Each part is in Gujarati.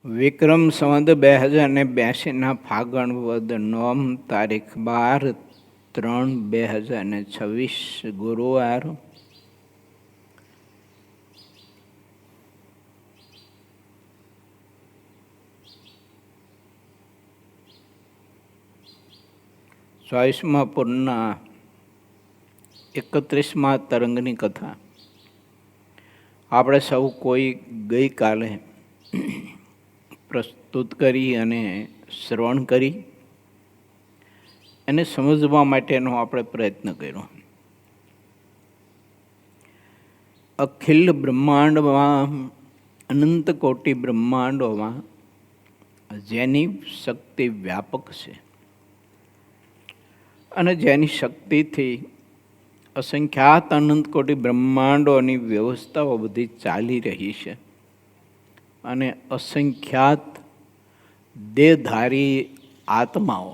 વિક્રમ સંવત 2082 ફાગણ વદ નોમ તારીખ 12/3/2026 ગુરુવાર. ચોવીસમા પૂર્ણના 31મા તરંગની કથા આપણે સૌ કોઈ ગઈકાલે પ્રસ્તુત કરી અને શ્રવણ કરી એને સમજવા માટેનો આપણે પ્રયત્ન કર્યો. અખિલ બ્રહ્માંડમાં, અનંત કોટી બ્રહ્માંડોમાં જેની શક્તિ વ્યાપક છે અને જેની શક્તિથી અસંખ્યાત અનંત કોટી બ્રહ્માંડોની વ્યવસ્થાઓ બધી ચાલી રહી છે અને અસંખ્યાત દેહધારી આત્માઓ,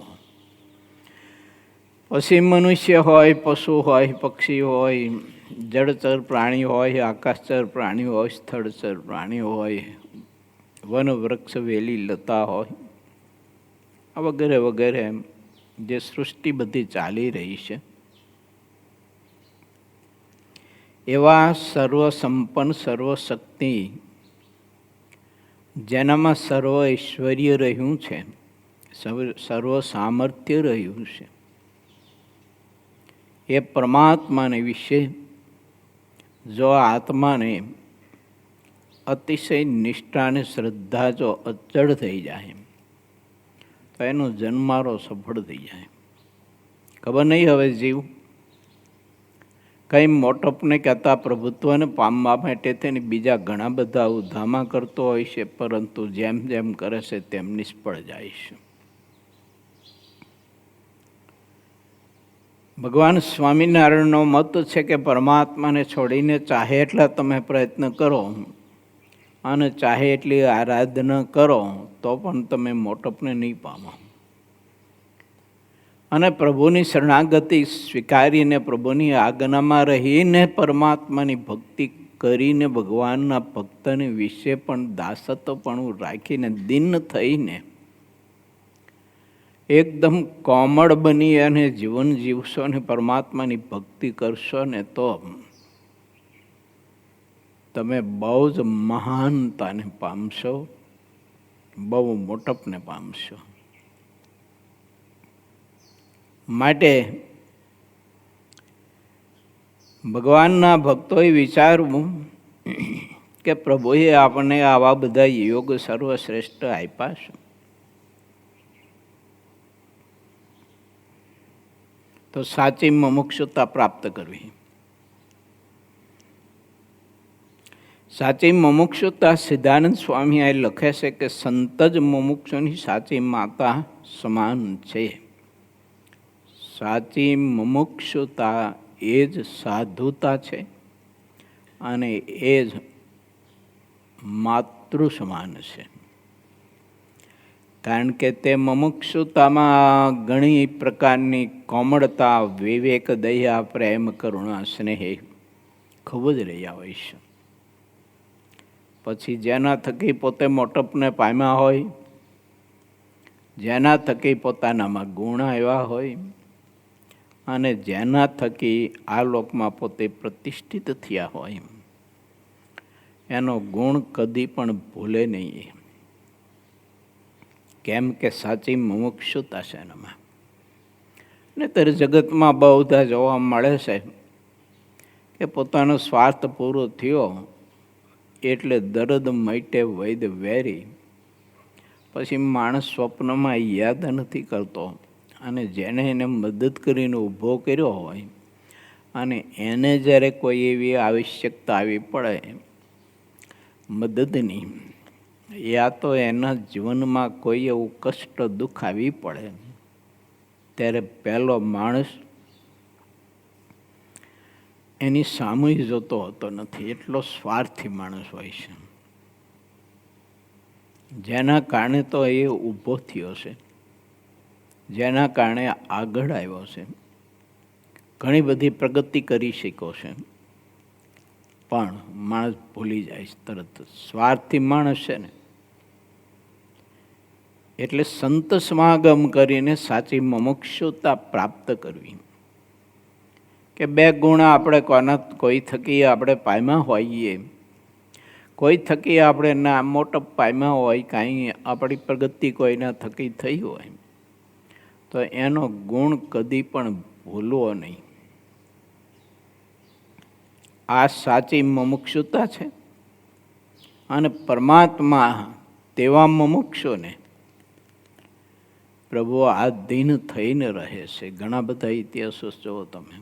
પછી મનુષ્ય હોય, પશુ હોય, પક્ષી હોય, જળચર પ્રાણી હોય, આકાશચર પ્રાણી હોય, સ્થળચર પ્રાણી હોય, વન વૃક્ષ વેલી લતા હોય, આ વગેરે વગેરે જે સૃષ્ટિ બધી ચાલી રહી છે એવા સર્વસંપન્ન, સર્વશક્તિ, જેનામાં સર્વ ઐશ્વર્ય રહ્યું છે, સર્વ સામર્થ્ય રહ્યું છે, એ પરમાત્માને વિશે જો આત્માને અતિશય નિષ્ઠા અને શ્રદ્ધા જો અચળ થઈ જાય તો એનો જન્મારો સફળ થઈ જાય. ખબર નહીં હવે જીવ કંઈ મોટપને કહેતા પ્રભુત્વને પામવા માટે તેને બીજા ઘણા બધા ઉધામા કરતો હોય છે, પરંતુ જેમ જેમ કરે છે તેમ નિષ્ફળ જાય છે. ભગવાન સ્વામિનારાયણનો મત છે કે પરમાત્માને છોડીને ચાહે એટલા તમે પ્રયત્ન કરો અને ચાહે એટલી આરાધના કરો તો પણ તમે મોટપને નહીં પામો. અને પ્રભુની શરણાગતિ સ્વીકારીને પ્રભુની આજ્ઞામાં રહીને પરમાત્માની ભક્તિ કરીને ભગવાનના ભક્તને વિશે પણ દાસત્વપણું રાખીને દિન થઈને એકદમ કોમળ બની અને જીવન જીવશો અને પરમાત્માની ભક્તિ કરશો ને તો તમે બહુ જ મહાનતાને પામશો, બહુ મોટપને પામશો. માટે ભગવાનના ભક્તોએ વિચારવું કે પ્રભુએ આપણને આવા બધા યોગ સર્વશ્રેષ્ઠ આપ્યા છે, તો સાચી મુમુક્ષુતા પ્રાપ્ત કરવી. સાચી મુમુક્ષુતા સિદ્ધાનંદ સ્વામી આ લખે છે કે સંત જ મુમુક્ષુની સાચી માતા સમાન છે. સાચી મુમુક્ષુતા એ જ સાધુતા છે અને એ જ માતૃ સમાન છે. કારણ કે તે મુમુક્ષુતામાં ઘણી પ્રકારની કોમળતા, વિવેક, દયા, પ્રેમ, કરુણા, સ્નેહ ખૂબ જ રહ્યા હોય છે. પછી જેના થકી પોતે મોટપને પામ્યા હોય, જેના થકી પોતાનામાં ગુણ આવ્યા હોય અને જેના થકી આ લોકમાં પોતે પ્રતિષ્ઠિત થયા હોય, એનો ગુણ કદી પણ ભૂલે નહીં. કેમ કે સાચી મુમુક્ષુતા છે એનામાં. નહીંતર જગતમાં બહુ બધા જોવા મળે છે કે પોતાનો સ્વાર્થ પૂરો થયો એટલે દર્દ મટે વૈદ વેરી, પછી માણસ સ્વપ્નમાં યાદ નથી કરતો અને જેને એને મદદ કરીને ઊભો કર્યો હોય અને એને જ્યારે કોઈ એવી આવશ્યકતા આવી પડે મદદની, યા તો એના જીવનમાં કોઈ એવું કષ્ટ, દુઃખ આવી પડે, ત્યારે પહેલો માણસ એની સામે જોતો હોતો નથી. એટલો સ્વાર્થી માણસ હોય છે. જેના કારણે તો એ ઊભો થયો છે, જેના કારણે આગળ આવ્યો છે, ઘણી બધી પ્રગતિ કરી શક્યો છે, પણ માણસ ભૂલી જાય છે તરત. સ્વાર્થી માણસ છે ને એટલે સંત સમાગમ કરીને સાચી મુમુક્ષુતા પ્રાપ્ત કરવી. કે બે ગુણ આપણે કોઈ થકી આપણે પામ્યા હોઈએ, કોઈ થકી આપણે ના મોટપ પામ્યા હોય, કાંઈ આપણી પ્રગતિ કોઈના થકી થઈ હોય, તો એનો ગુણ કદી પણ ભૂલવો નહીં. આ સાચી મુમુક્ષુતા છે. અને પરમાત્મા તેવા મુમુક્ષુને પ્રભુ આધીન થઈને રહે છે. ઘણા બધા ઇતિહાસો જુઓ તમે.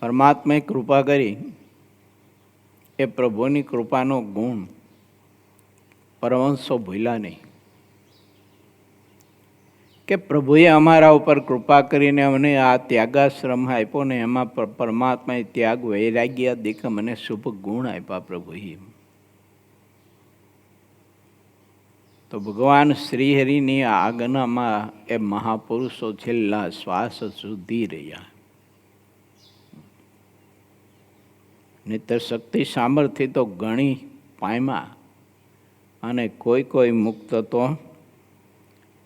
પરમાત્માએ કૃપા કરી, એ પ્રભુની કૃપાનો ગુણ પરમહંસો ભૂલ્યા નહીં. કે પ્રભુએ અમારા ઉપર કૃપા કરીને અમને આ ત્યાગાશ્રમ આપ્યો ને એમાં પરમાત્માએ ત્યાગ વૈરાગ્ય દેખ મને શુભ ગુણ આપ્યા પ્રભુએ. તો ભગવાન શ્રીહરિની આજ્ઞામાં એ મહાપુરુષો છેલ્લા શ્વાસ સુધી રહ્યા. નહીંતર શક્તિ સામર્થ્ય તો ઘણી પામ્યા, અને કોઈ મુક્ત તો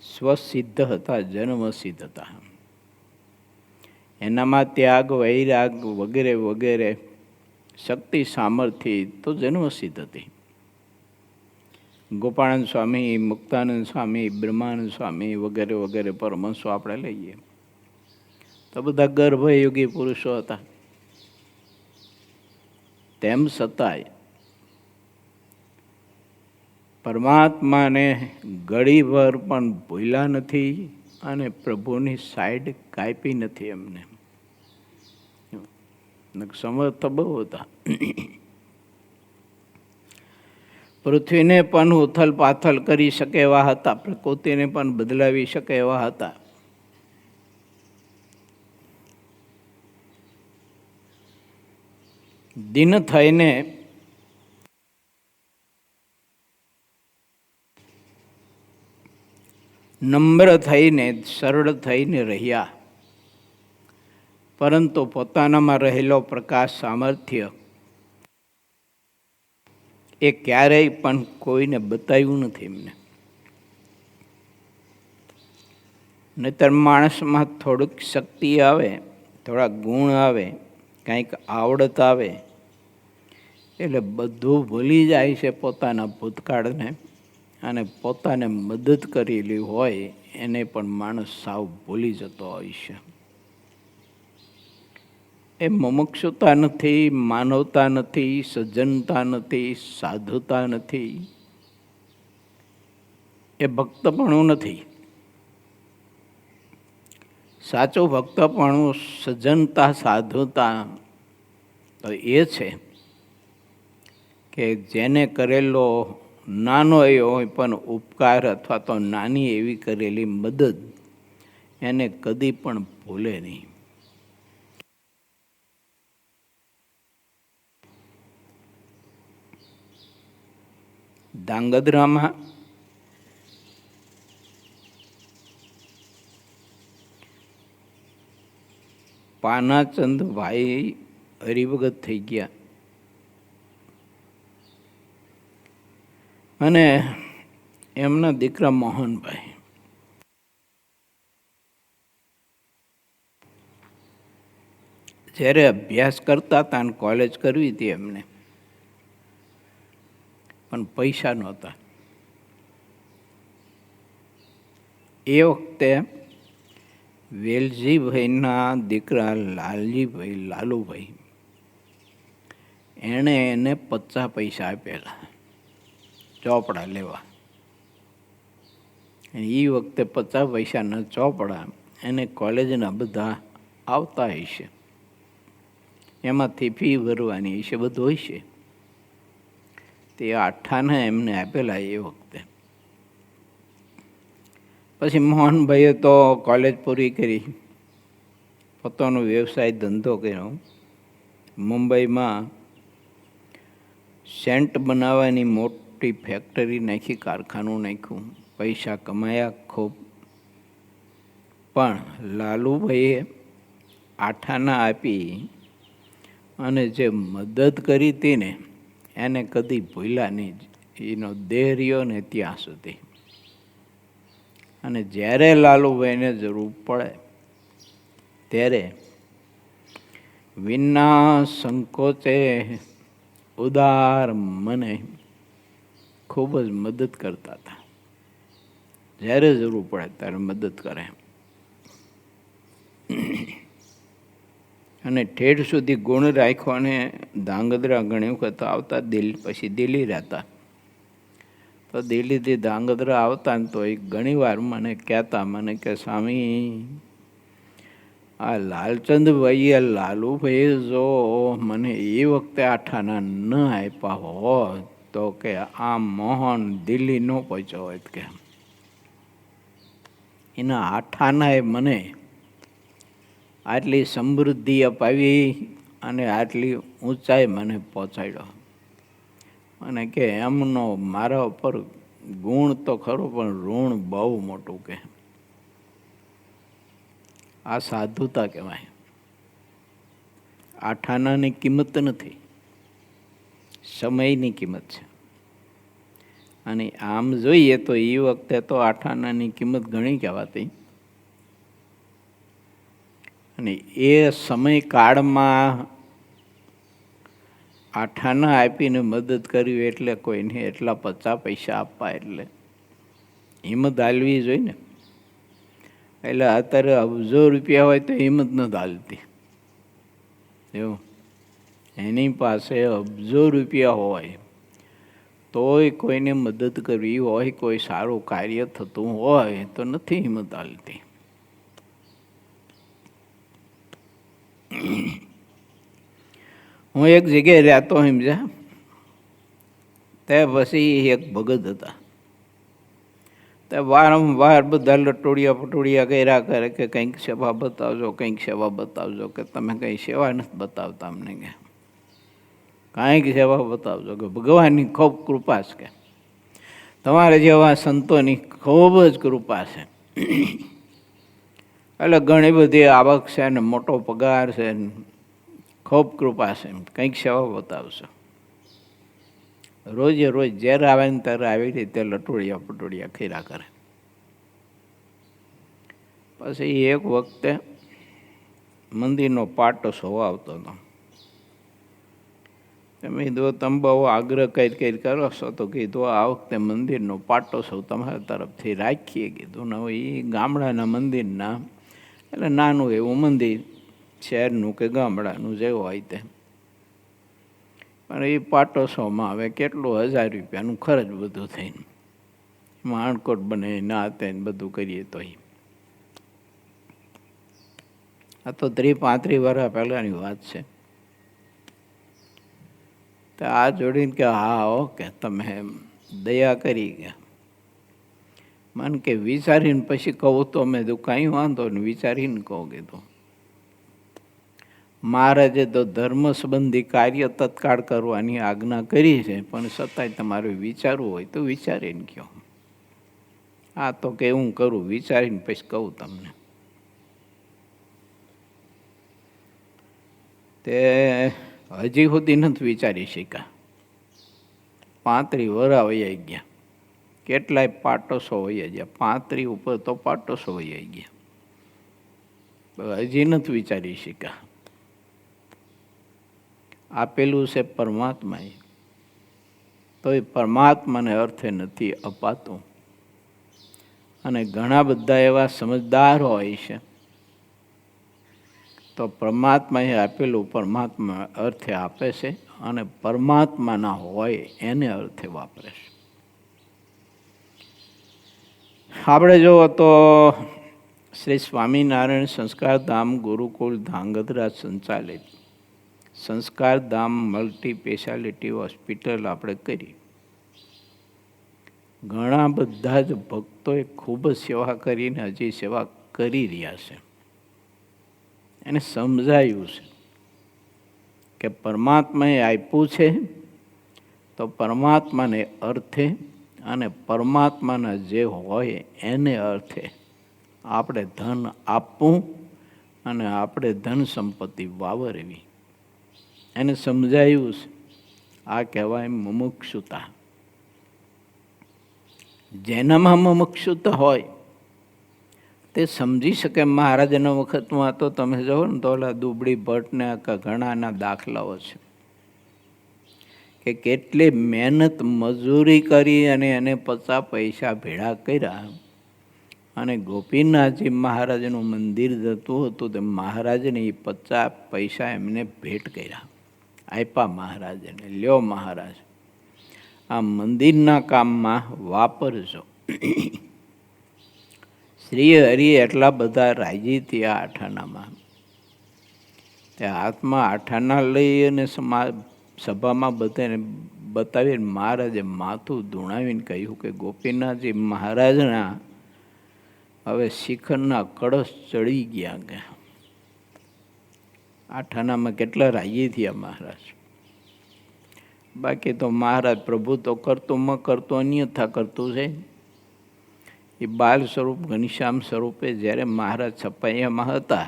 સ્વસિદ્ધ હતા, જન્મસિદ્ધ હતા. એનામાં ત્યાગ વૈરાગ વગેરે વગેરે શક્તિ સામર્થ્ય તો જન્મસિદ્ધ હતી. ગોપાળાનંદ સ્વામી, મુક્તાનંદ સ્વામી, બ્રહ્માનંદ સ્વામી વગેરે વગેરે પરમહંસો આપણે લઈએ તો બધા ગર્ભયોગી પુરુષો હતા. તેમ છતાંય પરમાત્માને ઘડીભર પણ ભૂલ્યા નથી અને પ્રભુની સાઈડ કાપી નથી. એમને સમર્થ બહુ હતા. પૃથ્વીને પણ ઉથલ પાથલ કરી શકે એવા હતા, પ્રકૃતિને પણ બદલાવી શકે એવા હતા. દિન થઈને નમ્ર થઈને સરળ થઈને રહ્યા, પરંતુ પોતાનામાં રહેલો પ્રકાશ સામર્થ્ય એ ક્યારેય પણ કોઈને બતાવ્યું નથી એમને. નહીતર માણસમાં થોડીક શક્તિ આવે, થોડા ગુણ આવે, કંઈક આવડત આવે એટલે બધું ભૂલી જાય છે પોતાના ભૂતકાળને, અને પોતાને મદદ કરેલી હોય એને પણ માણસ સાવ ભૂલી જતો હોય છે. એ મુમુક્ષુતા નથી, માનવતા નથી, સજ્જનતા નથી, સાધુતા નથી, એ ભક્તપણું નથી. સાચું ભક્તપણું, સજ્જનતા, સાધુતા તો એ છે કે જેને કરેલો નાનો એવો હોય પણ ઉપકાર અથવા તો નાની એવી કરેલી મદદ એને કદી પણ ભૂલે નહીં. ધાંગધ્રામાં પાનાચંદભાઈ હરિભગત થઈ ગયા અને એમના દીકરા મોહનભાઈ જ્યારે અભ્યાસ કરતા હતા અને કોલેજ કરવી હતી એમને, પણ પૈસા નહોતા. એ વખતે વેલજીભાઈના દીકરા લાલુભાઈ એણે એને 50 પૈસા આપેલા ચોપડા લેવા. એ વખતે 50 પૈસાના ચોપડા એને કોલેજના બધા આવતા હશે, એમાંથી ફી ભરવાની હશે, બધું હશે. તે 8 એમને આપેલા એ વખતે. પછી મોહનભાઈએ તો કોલેજ પૂરી કરી, પોતાનો વ્યવસાય ધંધો કર્યો. મુંબઈમાં સેન્ટ બનાવવાની મોટી ફેક્ટરી નાખી, કારખાનું નાખ્યું, પૈસા કમાયા ખૂબ. પણ લાલુભાઈએ 8 આપી અને જે મદદ કરી હતી ને એને કદી ભૂલ્યા નહીં. એનો દેહ રહ્યો ને ત્યાં સુધી. અને જ્યારે લાલુભાઈને જરૂર પડે ત્યારે વિના સંકોચે ઉદાર મને ખૂબ જ મદદ કરતા હતા. જ્યારે જરૂર પડે ત્યારે મદદ કરે. અને ઠેઠ સુધી ગુણ રાખ્યો. અને ધાંગધ્રા ઘણી વખત આવતા, પછી દિલ્હી રહેતા. તો દિલ્હીથી ધાંગધ્રા આવતા ને તો એ ઘણી વાર મને કહેતા, મને કે સ્વામી આ લાલચંદભાઈએ લાલુભાઈએ જો મને એ વખતે આઠાના ન આપ્યા હોત તો કે આ મોહન દિલ્હી ન પહોંચ્યો હોત. કે એના આઠાનાએ મને આટલી સમૃદ્ધિ અપાવી અને આટલી ઊંચાઈ મને પહોંચાડ્યો. અને કે એમનો મારા ઉપર ગુણ તો ખરો પણ ઋણ બહુ મોટું. કે આ સાધુતા કહેવાય. આઠાનાની કિંમત નથી, સમયની કિંમત છે. અને આમ જોઈએ તો એ વખતે તો આઠાનાની કિંમત ઘણી કહેવાતી. અને એ સમયકાળમાં આઠાના આપીને મદદ કરવી એટલે કોઈને એટલા 50 પૈસા આપવા એટલે હિંમત હાલવી જોઈએ ને. એટલે અત્યારે અબજો રૂપિયા હોય તો હિંમત નથી હાલતી. એવું એની પાસે અબજો રૂપિયા હોય તોય કોઈને મદદ કરવી હોય, કોઈ સારું કાર્ય થતું હોય તો નથી હિંમત હાલતી. હું એક જગ્યાએ રહેતો સમજ્યા. તે પછી એક ભગત હતા. તે વારંવાર બધા લટોડિયા પટોડિયા કર્યા કરે કે કંઈક સેવા બતાવજો, કંઈક સેવા બતાવજો. કે તમે કંઈ સેવા નથી બતાવતા અમને. કે કાંઈક સેવા બતાવજો. કે ભગવાનની ખૂબ કૃપા છે. કે તમારે જેવા સંતોની ખૂબ જ કૃપા છે. એટલે ઘણી બધી આવક છે ને મોટો પગાર છે, ખૂબ કૃપા છે, કંઈક સેવા બતાવશો. રોજે રોજ જ્યારે આવે ને ત્યારે આવી રીતે લટોડિયા પટોડિયા કર્યા કરે. પછી એક વખતે મંદિરનો પાટો સવા આવતો હતો. મેં કીધું તમે બહુ આગ્રહ કરી કરો છો તો કીધું આ વખતે મંદિરનો પાટોત્સવ તમારા તરફથી રાખીએ. કીધું ને હવે એ ગામડાના મંદિરના, એટલે નાનું એવું મંદિર, શહેરનું કે ગામડાનું જેવું હોય તે. પણ એ પાટોત્સવમાં હવે કેટલું 1000 રૂપિયાનું ખર્ચ બધું થઈને, માણકોટ બને ના તે બધું કરીએ તો. આ તો 30-35 વર્ષ પહેલાંની વાત છે. તો આ જોડીને કે હા ઓકે તમે દયા કરી ગયા. મને કે વિચારીને પછી કહું તો મેં તો કાંઈ વાંધો ને વિચારીને કહું. કીધું મહારાજે તો ધર્મ સંબંધી કાર્ય તત્કાળ કરવાની આજ્ઞા કરી છે, પણ છતાંય તમારે વિચારવું હોય તો વિચારીને કહો. આ તો કે હું કરું, વિચારીને પછી કહું તમને. તે હજી સુધી નથી વિચારી શક્યા. 35 વર્ષ વહી ગયા. કેટલાય પાટોસો વહી ગયા. 35 ઉપર તો પાટોસો વહી ગયા. હજી નથી વિચારી શક્યા. આપેલું છે પરમાત્માએ, તો એ પરમાત્માને અર્થે નથી અપાતું. અને ઘણા બધા એવા સમજદાર હોય છે તો પરમાત્માએ આપેલું પરમાત્મા અર્થે આપે છે અને પરમાત્માના હોય એને અર્થે વાપરે છે. આપણે જુઓ તો શ્રી સ્વામિનારાયણ સંસ્કારધામ ગુરુકુળ ધાંગધ્રા સંચાલિત સંસ્કારધામ મલ્ટી સ્પેશિયાલિટી હોસ્પિટલ આપણે કરી. ઘણા બધા જ ભક્તોએ ખૂબ જ સેવા કરીને હજી સેવા કરી રહ્યા છે. એને સમજાયું છે કે પરમાત્માએ આપ્યું છે તો પરમાત્માને અર્થે અને પરમાત્માના જે હોય એને અર્થે આપણે ધન આપવું અને આપણે ધન સંપત્તિ વાવરવી. એને સમજાયું છે. આ કહેવાય મુમુક્ષુતા. જેનામાં મુમુક્ષુતા હોય તે સમજી શકે. મહારાજના વખતમાં તો તમે જુઓ ને તો ઓલા દુબળી ભટ્ટને ઘણાના દાખલાઓ છે કે કેટલી મહેનત મજૂરી કરી અને એને 50 પૈસા ભેળા કર્યા અને ગોપીનાથજી મહારાજનું મંદિર જતું હતું તે મહારાજને એ 50 પૈસા એમને ભેટ કર્યા, આપ્યા મહારાજને. લ્યો મહારાજ, આ મંદિરના કામમાં વાપરજો. શ્રી હરિ એટલા બધા રાજી થયા આઠાનામાં. તે હાથમાં આઠાના લઈ અને સભામાં બધાને બતાવીને મહારાજે માથું ધૂણાવીને કહ્યું કે ગોપીનાથજી મહારાજના હવે શિખરના કળશ ચડી ગયા. કે આઠાનામાં કેટલા રાજી થયા મહારાજ. બાકી તો મહારાજ પ્રભુ તો કરતું અન્યથા કરતું છે. એ બાલ સ્વરૂપ ઘનશ્યામ સ્વરૂપે જ્યારે મહારાજ છપાઈયામાં હતા,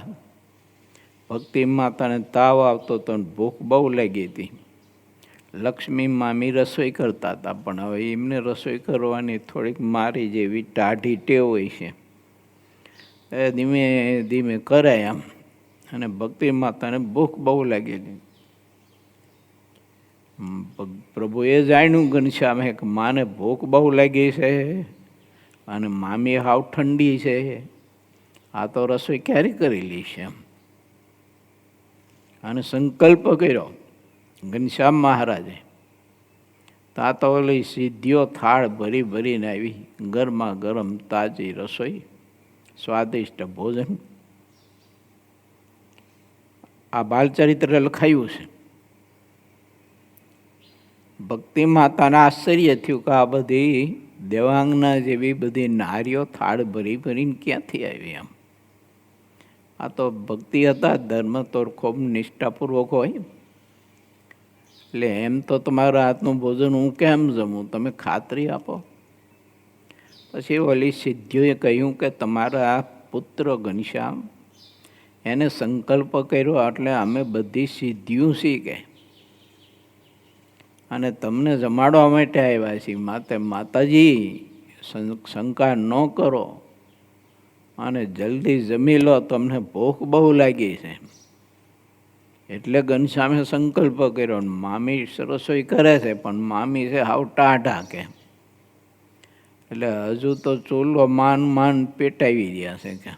ભક્તિ માતાને તાવ આવતો તો ભૂખ બહુ લાગી હતી. લક્ષ્મી મામી રસોઈ કરતા હતા, પણ હવે એમને રસોઈ કરવાની થોડીક મારી જેવી ટાઢી ટેવ હોય છે. એ ધીમે ધીમે કરાય આમ, અને ભક્તિ માતાને ભૂખ બહુ લાગેલી. પ્રભુએ જાણ્યું ઘનશ્યામે કે માને ભૂખ બહુ લાગી છે અને મામી હાવ ઠંડી છે, આ તો રસોઈ ક્યારે કરેલી છે. અને સંકલ્પ કર્યો ઘનશ્યામ મહારાજે. તા તો ઓલી સિદ્ધિઓ થાળ ભરી ભરીને આવી, ગરમા ગરમ તાજી રસોઈ, સ્વાદિષ્ટ ભોજન. આ બાલચરિત્ર લખાયું છે. ભક્તિ માતાના આશ્ચર્ય થયું કે આ બધી દેવાંગના જેવી બધી નારીઓ થાળ ભરી ભરીને ક્યાંથી આવી એમ. આ તો ભક્તિ હતા, ધર્મ તો ખૂબ નિષ્ઠાપૂર્વક હોય. એટલે એમ તો તમારા હાથનું ભોજન હું કેમ જમું, તમે ખાતરી આપો. પછી ઓલી સિદ્ધિઓએ કહ્યું કે તમારા પુત્ર ઘનશ્યામ એને સંકલ્પ કર્યો એટલે અમે બધી સિદ્ધિઓ શીખે અને તમને જમાડવા માટે આવ્યા છીએ. માટે માતાજી શંકા ન કરો અને જલ્દી જમી લો, તમને ભૂખ બહુ લાગી છે. એટલે ઘનશ્યામે સંકલ્પ કર્યો. મામી રસોઈ કરે છે પણ મામી છે હાવ ટાઢા. કે એટલે હજુ તો ચૂલો માન પેટાવી રહ્યા છે. કે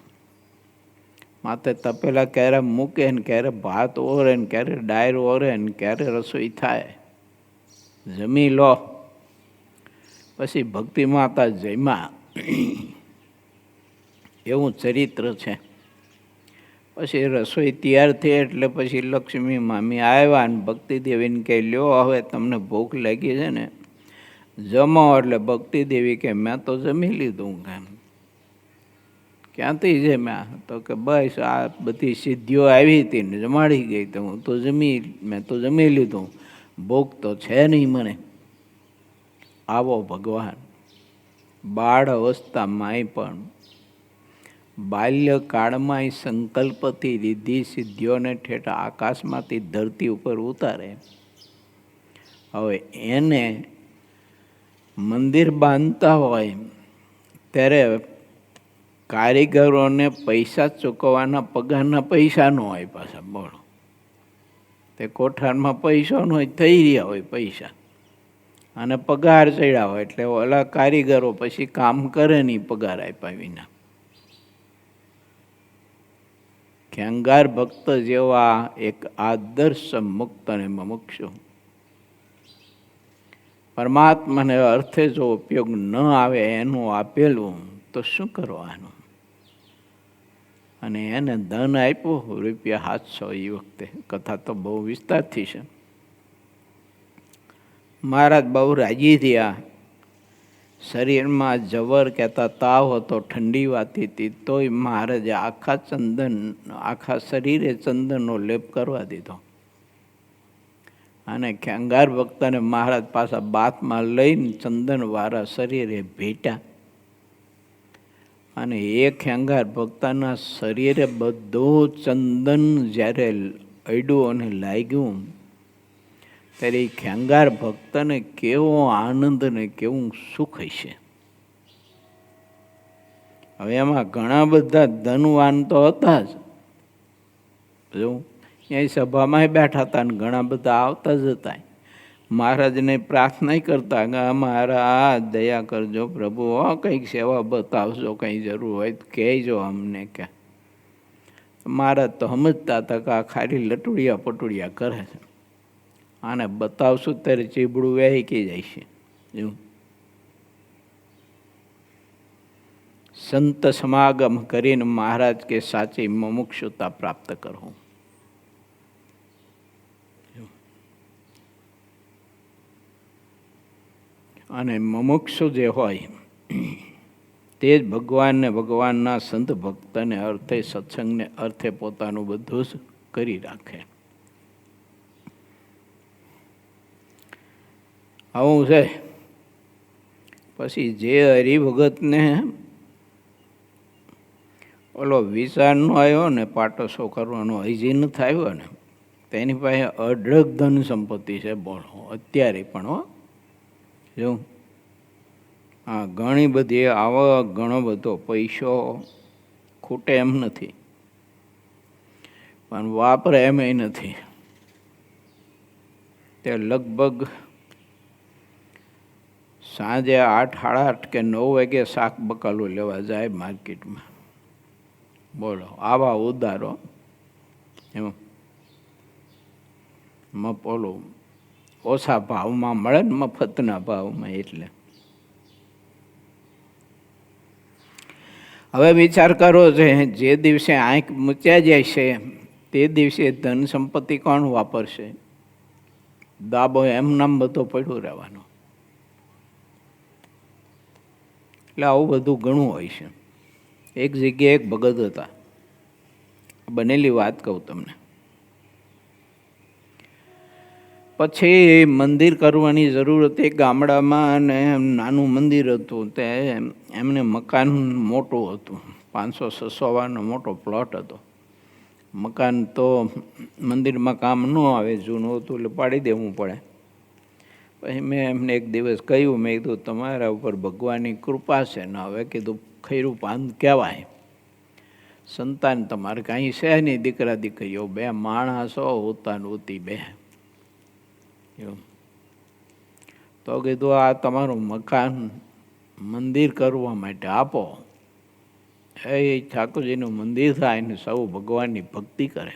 માથે તપેલા ક્યારે મૂકે ને ક્યારે ભાત ઓરે ને ક્યારે ડાયર ઓરે ને ક્યારે રસોઈ થાય. જમી લો. પછી ભક્તિ માતા જમ્યા. એવું ચરિત્ર છે. પછી રસોઈ તૈયાર થઈ એટલે પછી લક્ષ્મી મામી આવ્યા ને ભક્તિ દેવીને કહે, લ્યો હવે તમને ભૂખ લાગી છે ને, જમો. એટલે ભક્તિ દેવી કે મેં તો જમી લીધું. કેમ ક્યાંથી જમ્યા? તો કે બસ આ બધી સિદ્ધિઓ આવી હતી ને જમાડી ગઈ તો મેં તો જમી લીધું, ભૂખ તો છે નહીં મને. આવો ભગવાન બાળ અવસ્થામાંય પણ બાલ્યકાળમાં સંકલ્પથી રીધી સિદ્ધિઓને ઠેઠ આકાશમાંથી ધરતી ઉપર ઉતારે. હવે એને મંદિર બાંધતા હોય ત્યારે કારીગરોને પૈસા ચૂકવવાના પગારના પૈસા ન હોય પાછા. બોલો, તે કોઠારમાં પૈસો ન હોય, થઈ રહ્યા હોય પૈસા અને પગાર ચડ્યા હોય, એટલે ઓલા કારીગરો પછી કામ કરે નહીં પગાર આપ્યા વિના. ખેંગાર ભક્ત જેવા એક આદર્શ મુક્ત અને મુમુક્ષુ પરમાત્માને અર્થે જો ઉપયોગ ન આવે એનું આપેલું તો શું કરવાનું? અને એને ધન આપ્યું ₹700. એ વખતે કથા તો બહુ વિસ્તારથી છે. મહારાજ બહુ રાજી થયા. શરીરમાં જવર કહેતા તાવ હતો, ઠંડી વાતી હતી, તોય મહારાજે આખા શરીરે ચંદનનો લેપ કરવા દીધો. અને ખેંગાર ભક્તને મહારાજ પાછા બાથમાં લઈને ચંદનવાળા શરીરે ભેટ્યા. અને એ ખેંગાર ભક્તના શરીરે બધું ચંદન જ્યારે અડ્યું અને લાગ્યું ત્યારે એ ખેંગાર ભક્તને કેવો આનંદ ને કેવું સુખ હશે. હવે એમાં ઘણા બધા ધનવાન તો હતા જ, જો અહીં સભામાં બેઠા હતા ને ઘણા બધા આવતા જ હતા. મહારાજને પ્રાર્થના કરતા કે અમારા દયા કરજો પ્રભુ, કંઈક સેવા બતાવજો, કંઈ જરૂર હોય તો કહેજો અમને. કે મહારાજ તો સમજતા હતા કે આ ખાલી લટુડિયા પટુડિયા કરે છે, આને બતાવશું ત્યારે ચીબડું વહેકી જાય છે. એવું સંત સમાગમ કરીને મહારાજ કે સાચી મુમુક્ષુતા પ્રાપ્ત કરો. અને મુમુક્ષુ જે હોય તે જ ભગવાનને, ભગવાનના સંત ભક્તને અર્થે, સત્સંગને અર્થે પોતાનું બધું જ કરી રાખે. આવું છે. પછી જે હરિભગતને ઓલો વિચાર નો આવ્યો ને પાટોસો કરવાનો, હજી નથી આવ્યો ને, તેની પાસે અઢળક ધન સંપત્તિ છે. બોલો અત્યારે પણ હો, જો હા ઘણી બધી આવક, ઘણો બધો પૈસો ખૂટે એમ નથી, પણ વાપરે એમ નથી. તે લગભગ સાંજે 8, 8:30 કે 9 વાગે શાક બકાલું લેવા જાય માર્કેટમાં. બોલો આવા ઉદારો એમ ઓલું ઓછા ભાવમાં મળે ને, મફતના ભાવમાં. એટલે હવે વિચાર કરો છે, જે દિવસે આંખ મૂચ્યા જાય છે તે દિવસે ધન સંપત્તિ કોણ વાપરશે? દાબો એમ નામ બધો પડ્યો રહેવાનો. એટલે આવું બધું ઘણું હોય છે. એક જગ્યાએ એક ભગત હતા, બનેલી વાત કહું તમને. પછી મંદિર કરવાની જરૂર હતી ગામડામાં, અને નાનું મંદિર હતું. તે એમને મકાન મોટું હતું, 500-600 વારનો મોટો પ્લોટ હતો. મકાન તો મંદિરમાં કામ ન આવે, જૂનું હતું એટલે પાડી દેવું પડે. પછી મેં એમને એક દિવસ કહ્યું, મેં કીધું તમારા ઉપર ભગવાનની કૃપા છે ને, હવે કીધું ખૈરું પાન કહેવાય, સંતાન તમારે કાંઈ છે નહીં, દીકરા દીકરીઓ 2 માણસો, ઉતા ને ઉતી 2. તો કીધું આ તમારું મકાન મંદિર કરવા માટે આપો, એ ઠાકોરજીનું મંદિર થાય ને સૌ ભગવાનની ભક્તિ કરે.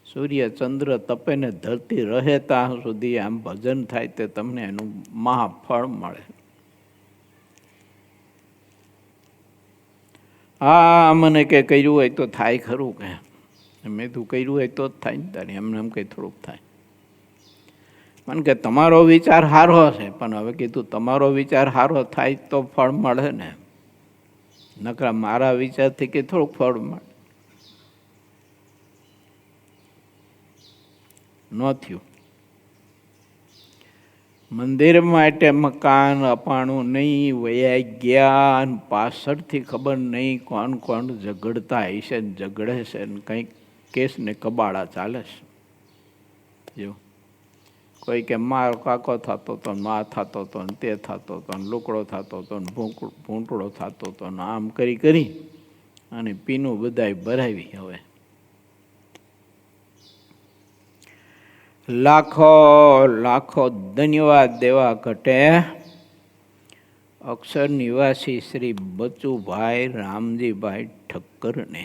સૂર્ય ચંદ્ર તપે ને ધરતી રહે ત્યાં સુધી આમ ભજન થાય, તે તમને એનું મહાફળ મળે. હા મને કે કર્યું હોય તો થાય ખરું. કે મેં તું કર્યું હોય તો જ થાય ને, તારે એમને એમ કંઈ થોડુંક થાય. મને કે તમારો વિચાર સારો છે, પણ હવે કીધું તમારો વિચાર સારો થાય તો ફળ મળે ને, નકરા મારા વિચારથી કે થોડુંક ફળ મળે ન થયું. મંદિર માટે મકાન અપાણું નહીં, વયા ગયા, પાછળથી ખબર નહીં કોણ કોણ ઝઘડતા હશે ને ઝઘડે છે ને કંઈક કેસ ને કબાડા ચાલે છે. જો કોઈ કે મારો કાકો થતો હતો ને મા થતો હતો ને તે થતો હતો ને લુકડો થતો હતો ને ભૂંટડો થતો હતો ને, આમ કરી અને પીનું બધાય ભરાવી. હવે લાખો લાખો ધન્યવાદ દેવા ઘટે અક્ષર નિવાસી શ્રી બચુભાઈ રામજીભાઈ ઠક્કરને,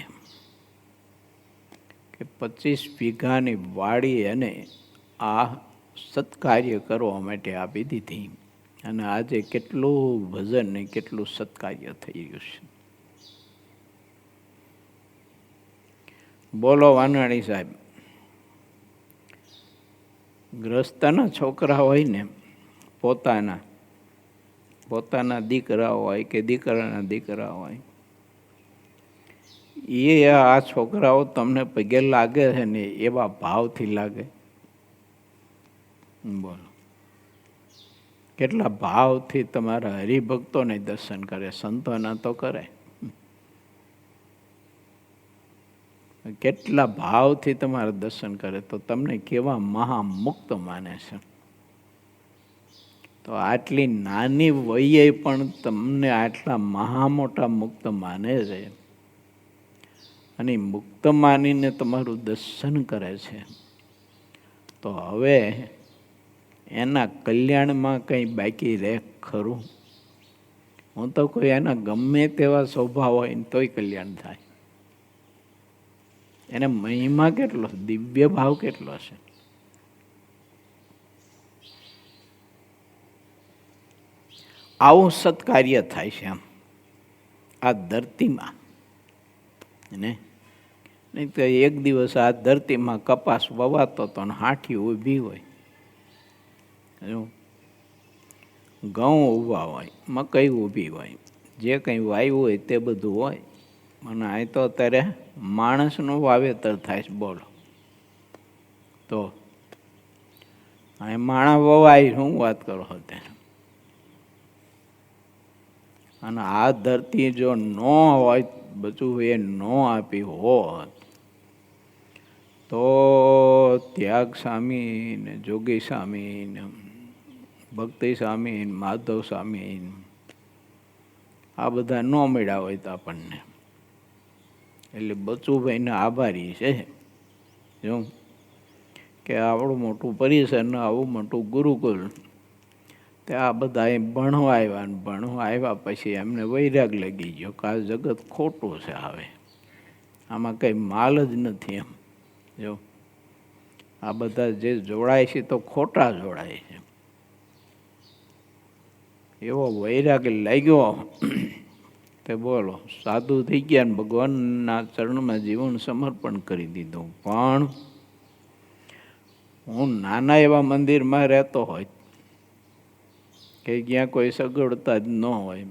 કે 25 વીઘાની વાડી એને આ સત્કાર્ય કરવા માટે આપી દીધી. અને આજે કેટલું ભજન ને કેટલું સત્કાર્ય થઈ રહ્યું છે. બોલો વાનાણી સાહેબ, ગ્રસ્તના છોકરા હોય ને, પોતાના દીકરા હોય કે દીકરાના દીકરા હોય, એ આ છોકરાઓ તમને પગે લાગે છે ને એવા ભાવથી લાગે. બોલો કેટલા ભાવથી તમારા હરિભક્તોને દર્શન કરે, સંતોના તો કરે. કેટલા ભાવથી તમારા દર્શન કરે તો તમને કેવા મહામુક્ત માને છે. તો આટલી નાની વયે પણ તમને આટલા મહા મોટા મુક્ત માને છે અને મુક્ત માનીને તમારું દર્શન કરે છે. તો હવે એના કલ્યાણમાં કંઈ બાકી રહે ખરું? હું તો કોઈ એના ગમે તેવા સ્વભાવ હોય ને તોય કલ્યાણ થાય. એને મહિમા કેટલો, દિવ્ય ભાવ કેટલો છે. આવું સત્કાર્ય થાય છે આમ આ ધરતીમાં ને. નહીં તો એક દિવસ આ ધરતીમાં કપાસ વવાતો તો હાથી ઊભી હોય, ઘઉં ઊભા હોય, મકઈ ઊભી હોય, જે કંઈ વાવ્યું હોય તે બધું હોય. અને અહીં તો અત્યારે માણસનું વાવેતર થાય છે. બોલો તો અહીં માણસ વવાય, શું વાત કરો અત્યારે? અને આ ધરતી જો ન હોય, બધું એ ન આપી હોત તો ત્યાગ સ્વામી ને જોગી સ્વામી ને ભક્તિ સ્વામી ને માધવ સ્વામી આ બધા ન મળ્યા હોય તો આપણને. એટલે બચુભાઈને આભારી છે જો કે આવડું મોટું પરિસર ને આવું મોટું ગુરુકુલ, તે આ બધા એ ભણવા આવ્યા ને ભણવા આવ્યા પછી એમને વૈરાગ લાગી ગયો કે આ જગત ખોટું છે, હવે આમાં કંઈ માલ જ નથી. એમ જો આ બધા જે જોડાય છે તો ખોટા જોડાય છે. એવો વૈરાગ લાગ્યો તે બોલો સાધુ થઈ ગયા ને ભગવાનના ચરણમાં જીવન સમર્પણ કરી દીધું. પણ હું નાના એવા મંદિરમાં રહેતો હોય કે જ્યાં કોઈ સગવડતા જ ન હોય,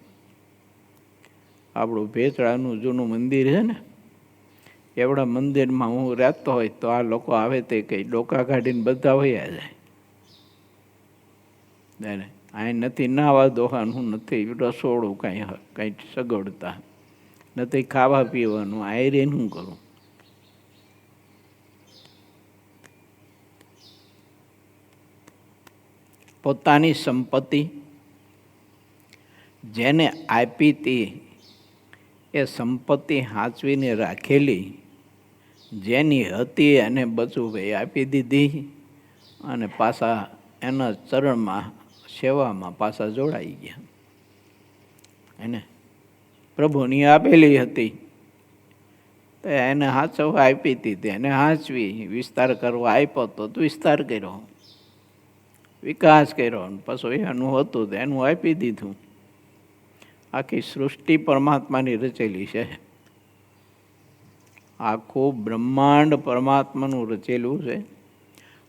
આપણું ભેચડાનું જૂનું મંદિર છે ને, એવડા મંદિરમાં હું રહેતો હોય તો આ લોકો આવે તે કંઈ ડોકા કાઢીને બધા વયા જાય. અહીં નથી નાવા ધોવાનું, નથી રસોડું કંઈ સગવડતા, નથી ખાવા પીવાનું, આયરે શું કરું? પોતાની સંપત્તિ જેને આપી હતી એ સંપત્તિ સાચવીને રાખેલી, જેની હતી એને બચુભાઈ આપી દીધી અને પાછા એના ચરણમાં સેવામાં પાછા જોડાઈ ગયા. એને પ્રભુની આપેલી હતી તો એને હાચવવા આપી હતી, એને હાચવી, વિસ્તાર કરવા આપ્યો તો વિસ્તાર કર્યો, વિકાસ કર્યો, પછી એનું હતું તો એનું આપી દીધું. આખી સૃષ્ટિ પરમાત્માની રચેલી છે. આખું બ્રહ્માંડ પરમાત્માનું રચેલું છે.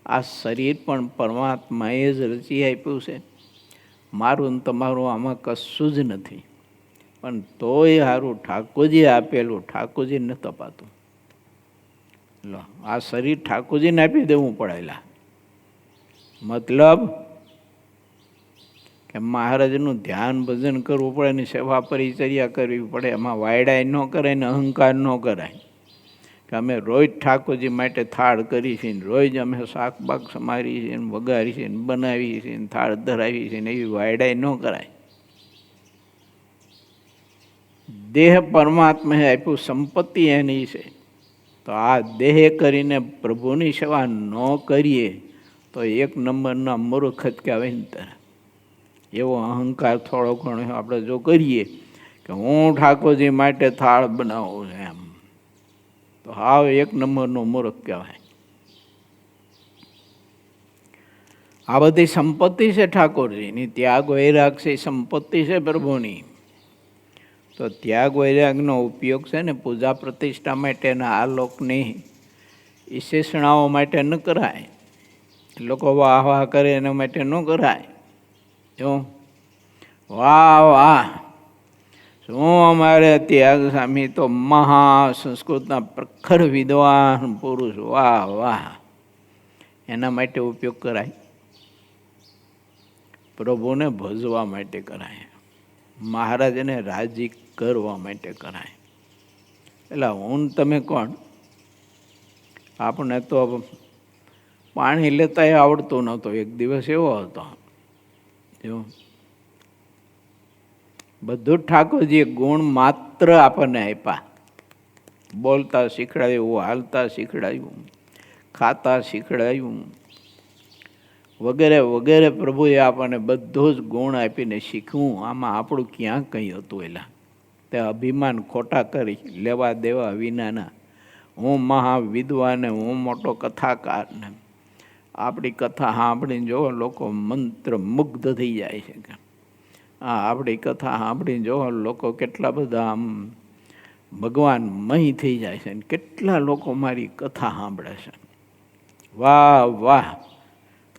આ શરીર પણ પરમાત્માએ જ રચી આપ્યું છે. મારું ને તમારું આમાં કશું જ નથી. પણ તોય સારું ઠાકોરજી આપેલું ઠાકોરજી ન તપાતું. લો આ શરીર ઠાકોરજીને આપી દેવું પડેલા. મતલબ કે મહારાજનું ધ્યાન ભજન કરવું પડે ને સેવા પરિચર્યા કરવી પડે. એમાં વાયડાય ન કરાય ને અહંકાર ન કરાય કે અમે રોજ ઠાકોરજી માટે થાળ કરી છે ને રોજ અમે શાક બાક સમારી છે ને વઘારી છે ને બનાવી છે ને થાળ ધરાવી છે ને એવી વાયડાય ન કરાય. દેહ પરમાત્માએ આપ્યું, સંપત્તિ એની છે. તો આ દેહ કરીને પ્રભુની સેવા ન કરીએ તો એક નંબરના મૂર્ખ જ કહેવાય ને. ત્યારે એવો અહંકાર થોડો ઘણો આપણે જો કરીએ કે હું ઠાકોરજી માટે થાળ બનાવું છું એમ, તો હાવ એક નંબરનો મૂર્ખ કહેવાય. આ બધી સંપત્તિ છે ઠાકોરજીની. ત્યાગ વૈરાગ છે સંપત્તિ છે પ્રભુની. તો ત્યાગ વૈરાગનો ઉપયોગ છે ને પૂજા પ્રતિષ્ઠા માટેના આ લોકની વિશેષણાઓ માટે ન કરાય. લોકો વાહ વાહ કરે એના માટે ન કરાય. જો વાહ વાહ, શું અમારે ત્યાગ સ્વામી તો મહા સંસ્કૃતના પ્રખર વિદ્વાન પુરુષ, વાહ વાહ, એના માટે ઉપયોગ કરાય? પ્રભુને ભજવા માટે કરાય, મહારાજને રાજી કરવા માટે કરાય. એટલે હું તમે કોણ? આપણે તો પાણી લેતાય આવડતું નહોતું. એક દિવસ એવો હતો, જો બધું ઠાકોરજીએ ગુણ માત્ર આપણને આપ્યા. બોલતા શીખડાયું, હાલતા શીખડાયું, ખાતા શીખડાયું, વગેરે વગેરે પ્રભુએ આપણને બધું જ ગુણ આપીને શીખવું. આમાં આપણું ક્યાં કંઈ હતું? એલા તે અભિમાન ખોટા કરી લેવા દેવા વિનાના. હું મહાવિદ્વાન, હું મોટો કથાકાર ને આપણી કથા સાંભળીને જો લોકો મંત્ર મુગ્ધ થઈ જાય છે કે હા, આપણી કથા સાંભળીને જો લોકો કેટલા બધા આમ ભગવાન મહી થઈ જાય છે. કેટલા લોકો મારી કથા સાંભળે છે, વાહ વાહ.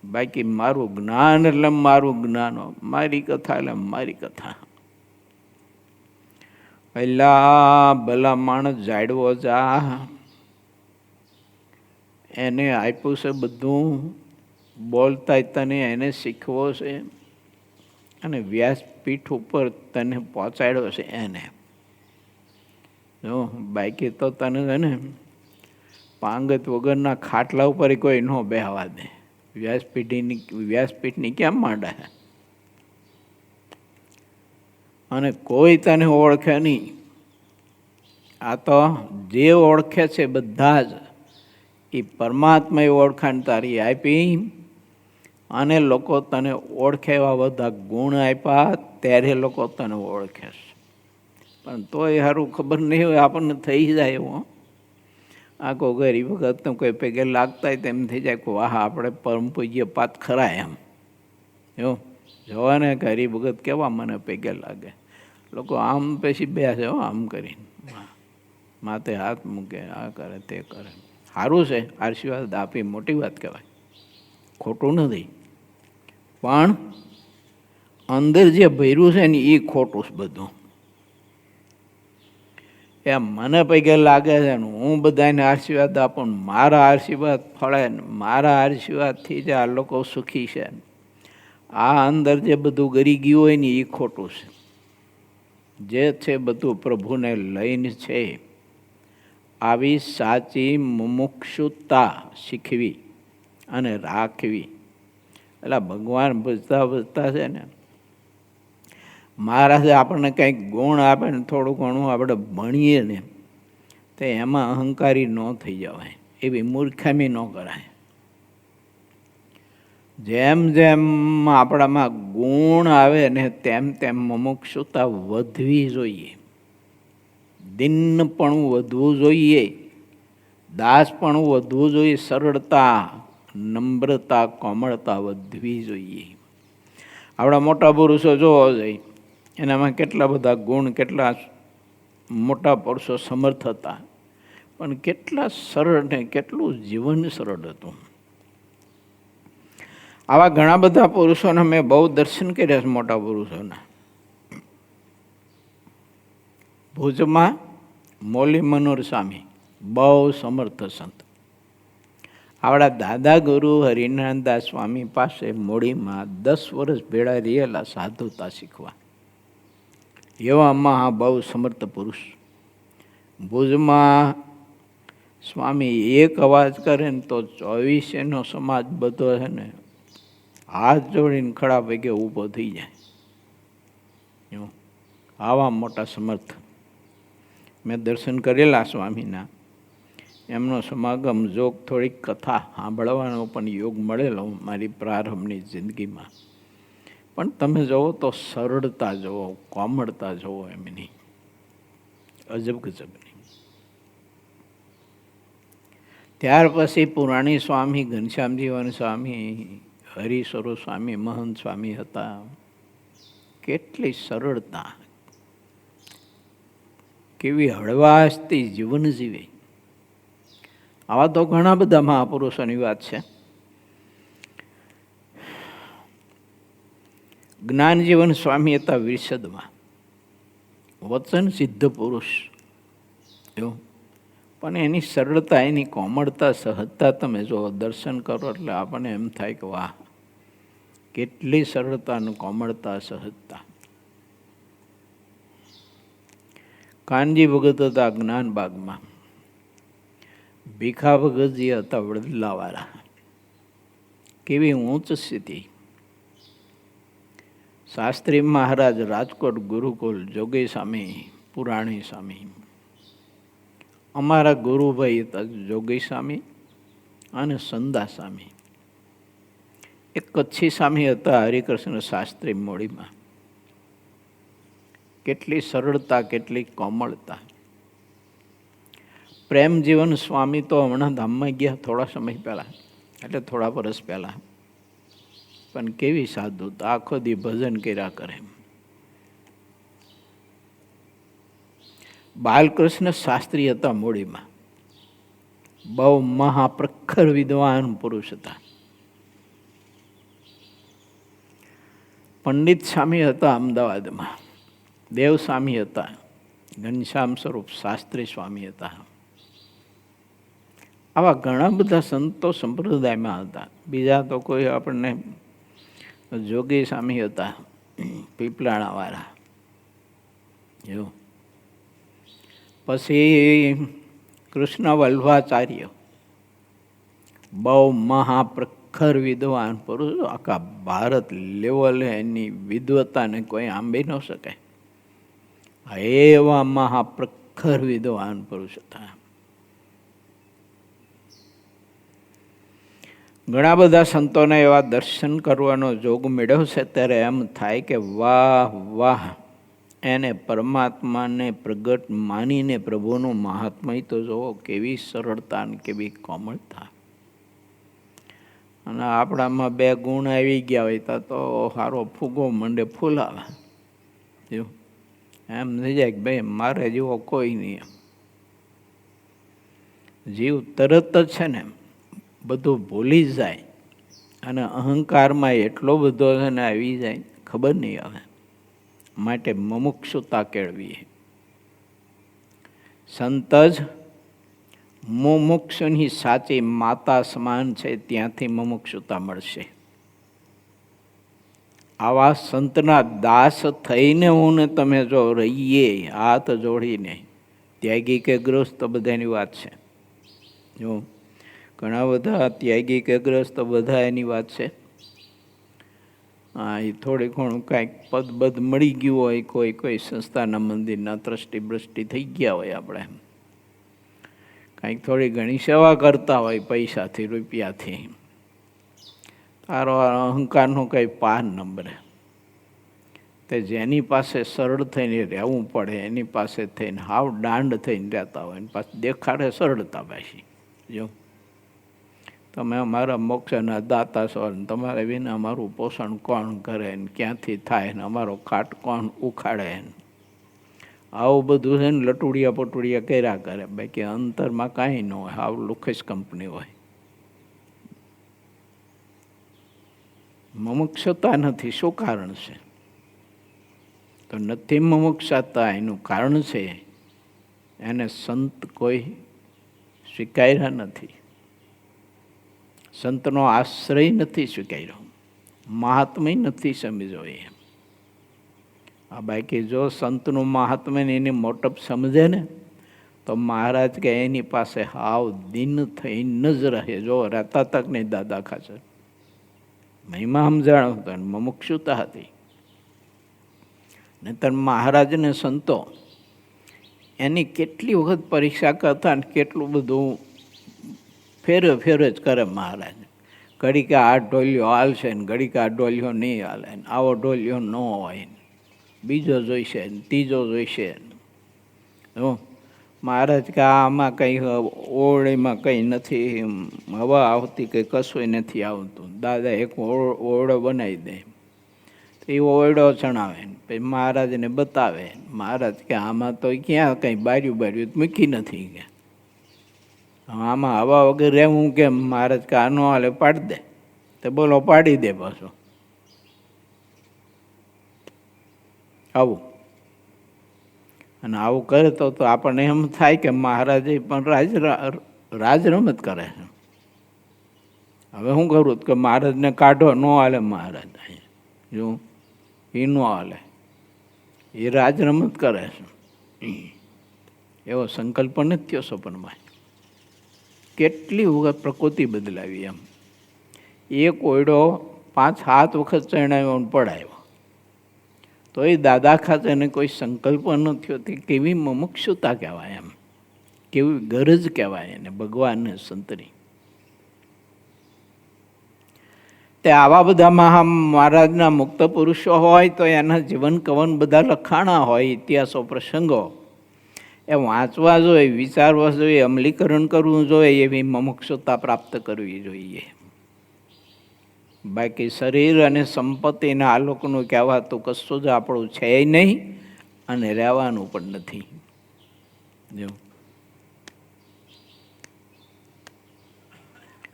બાકી મારું જ્ઞાન એટલે મારું જ્ઞાન, મારી કથા એટલે મારી કથા. પહેલા ભલા માણસ જાડવો જા, એને આપ્યું છે બધું, બોલતા તને એને શીખવો છે, અને વ્યાસપીઠ ઉપર તને પહોંચાડ્યો છે એને. જો બાકી તો તને છે ને પાંગત વગરના ખાટલા ઉપર કોઈ ન બેહવા દે. વ્યાસપીઠની કેમ માંડા છે? અને કોઈ તને ઓળખે નહીં. આ તો જે ઓળખે છે બધા જ એ પરમાત્માએ ઓળખાણ તારી આપી, અને લોકો તને ઓળખે એવા બધા ગુણ આપ્યા, ત્યારે લોકો તને ઓળખે છે. પણ તોય સારું ખબર નહીં હોય, આપણને થઈ જાય એવું. આ કોઈ ગરીબ વખત કોઈ પગે લાગતા હોય તેમ થઈ જાય કે વાહ, આપણે પરમ પૂજ્ય પાત ખરા એમ. એવું જોવા ને ગરીબ વખત કેવા મને પગે લાગે. લોકો આમ પછી બેસે આમ કરીને, માથે હાથ મૂકે, આ કરે તે કરે. સારું છે, આશીર્વાદ આપી મોટી વાત કહેવાય, ખોટું નથી. પણ અંદર જે ભર્યું છે ને એ ખોટું છે બધું. એમ મને પૈકે લાગે છે ને હું બધાને આશીર્વાદ આપું, મારા આશીર્વાદ ફળે ને મારા આશીર્વાદથી જ આ લોકો સુખી છે. આ અંદર જે બધું ગરી ગયું હોય ને એ ખોટું છે. જે છે બધું પ્રભુને લઈને છે. આવી સાચી મુમુક્ષુતા શીખવી અને રાખવી. એટલે ભગવાન ભજતા ભજતા છે ને મહારાજે આપણને કંઈક ગુણ આપે ને થોડું ઘણું આપણે ભણીએ ને તો એમાં અહંકારી ન થઈ જવાય, એવી મૂર્ખામી ન કરાય. જેમ જેમ આપણામાં ગુણ આવે ને તેમ તેમ મુમુક્ષુતા વધવી જોઈએ, દિનપણું વધવું જોઈએ, દાસપણું વધવું જોઈએ, સરળતા, નમ્રતા, કોમળતા વધવી જોઈએ. આપણા મોટા પુરુષો જોવો જોઈએ, એનામાં કેટલા બધા ગુણ, કેટલા મોટા પુરુષો સમર્થ હતા, પણ કેટલા સરળ ને કેટલું જીવન સરળ હતું. આવા ઘણા બધા પુરુષોના મેં બહુ દર્શન કર્યા છે, મોટા પુરુષોના. ભુજમાં મોલી મનોહર સ્વામી બહુ સમર્થ સંત. આપણા દાદા ગુરુ હરિનારાયણદાસ સ્વામી પાસે મોડીમાં 10 વર્ષ ભેળા રહેલા સાધુતા શીખવા. એવા મહા બહુ સમર્થ પુરુષ. ભુજમાં સ્વામી એક અવાજ કરે ને તો 24નો સમાજ બધો છે ને હાથ જોડીને ખડા પગે ઊભો થઈ જાય. આવા મોટા સમર્થ મેં દર્શન કરેલા સ્વામીના. એમનો સમાગમ જોગ થોડીક કથા સાંભળવાનો પણ યોગ મળેલો મારી પ્રારંભની જિંદગીમાં. પણ તમે જુઓ તો સરળતા જુઓ, કોમળતા જુઓ એમની, અજબ ગજબની. ત્યાર પછી પુરાણી સ્વામી ઘનશ્યામજીવન સ્વામી, હરિસ્વરૂપ સ્વામી, મહંત સ્વામી હતા. કેટલી સરળતા, કેવી હળવાશથી જીવન જીવે. આવા તો ઘણા બધા મહાપુરુષોની વાત છે. જ્ઞાનજીવન સ્વામી હતા વિરસદમાં, વચન સિદ્ધ પુરુષ એવું. પણ એની સરળતા, એની કોમળતા, સહજતા તમે જો દર્શન કરો એટલે આપણને એમ થાય કે વાહ, કેટલી સરળતા અને કોમળતા, સહજતા. કાનજી ભગત હતા જ્ઞાનબાગમાં. ભીખા ભગતજી હતા વડલાવાળા. કેવી ઊંચ સ્થિતિ. શાસ્ત્રી મહારાજ રાજકોટ ગુરુકુલ, જોગી સ્વામી, પુરાણી સ્વામી. અમારા ગુરુભાઈ હતા જોગી સ્વામી અને સંદા સ્વામી. એક કચ્છી સ્વામી હતા હરિકૃષ્ણ શાસ્ત્રી મોડીમાં. કેટલી સરળતા, કેટલી કોમળતા. પ્રેમજીવન સ્વામી તો હમણાં ધામમાં ગયા થોડા સમય પહેલાં, એટલે થોડા વર્ષ પહેલાં. પણ કેવી સાધુતા, આખો દી ભજન કર્યા કરે. બાલકૃષ્ણ શાસ્ત્રી હતા મૂડીમાં. બહુ મહાપ્રખર વિદ્વાન પુરુષ હતા. પંડિત સ્વામી હતા અમદાવાદમાં. દેવ સ્વામી હતા. ઘનશ્યામ સ્વરૂપ શાસ્ત્રી સ્વામી હતા. આવા ઘણા બધા સંતો સંપ્રદાયમાં હતા. બીજા તો કોઈ આપણને, જોગી સ્વામી હતા પીપલાણાવાળા. એવું. પછી કૃષ્ણ વલ્લભાચાર્ય, બહુ મહાપ્રખર વિદ્વાન પુરુષ. આખા ભારત લેવલે એની વિદ્વતાને કોઈ આંબી ન શકે. એવા મહાપ્રખર વિદ્વાન પુરુષ હતા. ઘણા બધા સંતોને એવા દર્શન કરવાનો જોગ મેળવશે ત્યારે એમ થાય કે વાહ વાહ, એને પરમાત્માને પ્રગટ માનીને પ્રભુનું મહાત્મય તો જોવો, કેવી સરળતા ને કેવી કોમળતા. અને આપણામાં બે ગુણ આવી ગયા હોય તો સારો ફૂગો મંડે ફૂલાવે. એમ થઈ જાય કે ભાઈ મારે જેવો કોઈ નહીં. જીવ તરત જ છે ને બધું ભૂલી જાય અને અહંકારમાં એટલો બધો છે ને આવી જાય, ખબર નહીં આવે. માટે મુમુક્ષુતા કેળવીએ. સંત જ મુમુક્ષુની સાચી માતા સમાન છે, ત્યાંથી મુમુક્ષુતા મળશે. આવા સંતના દાસ થઈને હું ને તમે જો રહીએ હાથ જોડીને, ત્યાગી કે ગૃહસ્થ બધાની વાત છે. જો ઘણા બધા ત્યાગી કે ગ્રસ્ત બધા એની વાત છે. હા, એ થોડી ઘણું કાંઈક પદ બદ મળી ગયું હોય, કોઈ સંસ્થાના મંદિરના ટ્રસ્ટી બ્રસ્ટી થઈ ગયા હોય, આપણે કાંઈક થોડી ઘણી સેવા કરતા હોય પૈસાથી રૂપિયાથી, તારો અહંકારનો કંઈ પાર નંબરે. તે જેની પાસે સરળ થઈને રહેવું પડે એની પાસે થઈને હાવ દાંડ થઈને રહેતા હોય, એની પાસે દેખાડે સરળતા પાછી. જો તમે અમારા મોક્ષના દાતા છો ને તમારે વિના અમારું પોષણ કોણ કરે ને ક્યાંથી થાય ને અમારો ખાટ કોણ ઉખાડે ને, આવું બધું છે ને લટુડિયા પટુડિયા કર્યા કરે. બાકી અંતરમાં કાંઈ ન હોય, આવું લુખેશ કંપની હોય. મુમુક્ષતા નથી. શું કારણ છે? તો નથી મુમુક્ષતા, એનું કારણ છે એને સંત કોઈ સ્વીકાર્યા નથી, સંતનો આશ્રય નથી સ્વીકાર્યો, મહાત્મય નથી સમજો એ. આ બાકી જો સંતનું મહાત્મય એની મોટપ સમજે ને તો મહારાજ કે એની પાસે હાવ દિન થઈને જ રહે. જો રહેતા તક નહીં દાદા ખાચર. મહિમા સમજાણો તો મુમુક્ષુતા હતી. નહીતર મહારાજને સંતો એની કેટલી વખત પરીક્ષા કરતા ને કેટલું બધું ફેર જ કરે મહારાજ. ઘડી કે આ ઢોલિયો હાલશે ને ઘડી કે આ ઢોલિયો નહીં હાલે ને, આવો ઢોલિયો ન હોય ને, બીજો જોઈશે ને ત્રીજો જોઈશે ને. મહારાજ કે આમાં કંઈ ઓરડીમાં કંઈ નથી, હવા આવતી કંઈ કશું નથી આવતું. દાદા એક ઓરડો બનાવી દે. એ ઓરડો ચણાવે ને પછી મહારાજને બતાવે. મહારાજ કે આમાં તો ક્યાં કંઈ બાર્યું મૂકી નથી કે, આમાં હવા વગર રહેવું કેમ? મહારાજ કે આનો હાલે પાડી દે. તો બોલો પાડી દે પાછો. આવું અને આવું કરે તો આપણને એમ થાય કે મહારાજ પણ રાજ રમત કરે છે. હવે શું કરું કે મહારાજને કાઢો, ન હાલે. મહારાજ જો એ ન હાલે, એ રાજ રમત કરે છે. એવો સંકલ્પ નથી થયો સપનમાં. કેટલી વખત પ્રકૃતિ બદલાવી એમ. એક ઓયડો 5-7 વખત ચણાવ્યો ને પડાયો, તો એ દાદા ખાતે એને કોઈ સંકલ્પ ન થયો. તે કેવી મુમુક્ષુતા કહેવાય એમ, કેવી ગરજ કહેવાય એને ભગવાનને સંતની. તે આવા બધા મહારાજના મુક્ત પુરુષો હોય તો એના જીવન કવન બધા લખાણા હોય, ઇતિહાસો પ્રસંગો એ વાંચવા જોઈએ, વિચારવા જોઈએ, અમલીકરણ કરવું જોઈએ, એવી મુમુક્ષુતા પ્રાપ્ત કરવી જોઈએ. બાકી શરીર અને સંપત્તિના આ લોકોનું કહેવાતું કશું જ આપણું છે નહીં અને રહેવાનું પણ નથી. જો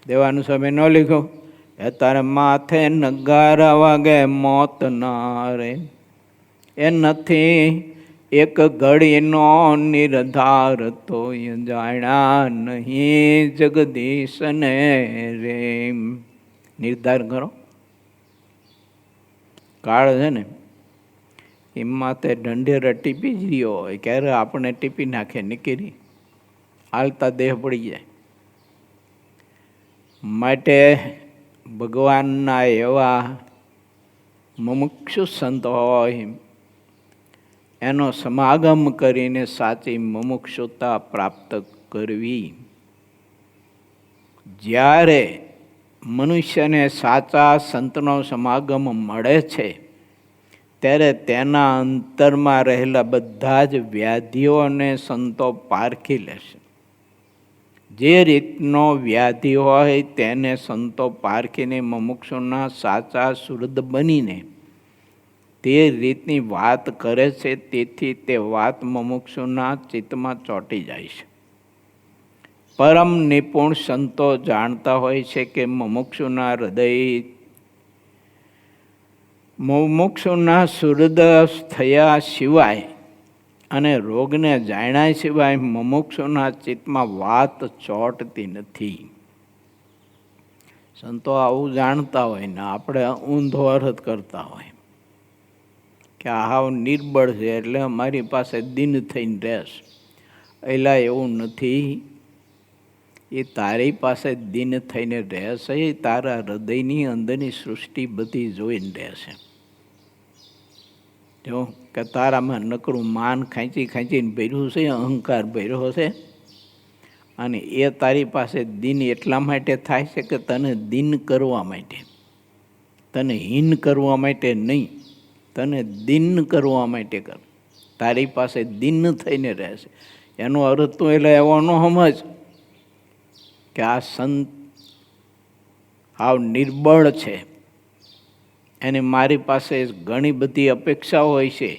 દેવાનું સમય ન લીધો એ તારે માથે નગારા વાગે મોત ના રે, એ નથી એક ઘડીનો નિર્ધાર તો જાણ્યા નહીં જગદીશને રે. નિર્ધાર કરો. કાળ છે ને એમાં તે ઢંઢેરા ટીપી જ રહ્યો હોય, ક્યારે આપણે ટીપી નાખે નીકળી હાલતા દેહ પડી જાય. માટે ભગવાનના એવા મુમુક્ષુ સંત હોય એનો સમાગમ કરીને સાચી મુમુક્ષુતા પ્રાપ્ત કરવી. જ્યારે મનુષ્યને સાચા સંતનો સમાગમ મળે છે ત્યારે તેના અંતરમાં રહેલા બધા જ વ્યાધિઓને સંતો પારખી લેશે. જે રીતનો વ્યાધિ હોય તેને સંતો પારખીને મુમુક્ષુના સાચા સુહૃદ બનીને તે રીતની વાત કરે છે. તેથી તે વાત મુમુક્ષુના ચિત્તમાં ચોંટી જાય છે. પરમ નિપુણ સંતો જાણતા હોય છે કે મુમુક્ષુના હૃદય, મુમુક્ષુના સુહૃદ થયા સિવાય અને રોગને જાણ્યા સિવાય મુમુક્ષુના ચિત્તમાં વાત ચોંટતી નથી. સંતો આવું જાણતા હોય ને આપણે ઊંધો અર્થ કરતા હોય કે હાવ નિર્બળ છે એટલે અમારી પાસે દિન થઈને રહેશ. એલા એવું નથી. એ તારી પાસે દિન થઈને રહેશે, એ તારા હૃદયની અંદરની સૃષ્ટિ બધી જોઈને રહેશે. જો કે તારામાં નકરું માન ખેંચી ખેંચીને ભર્યું છે, અહંકાર ભર્યો છે, અને એ તારી પાસે દિન એટલા માટે થાય છે કે તને દિન કરવા માટે, તને હીન કરવા માટે નહીં, તને દિન કરવા માટે કર. તારી પાસે દિન થઈને રહેશે. એનો અર્થ તો એટલે એવો ન સમજ કે આ સંત હાવ નિર્બળ છે, એને મારી પાસે ઘણી બધી અપેક્ષાઓ હોય છે,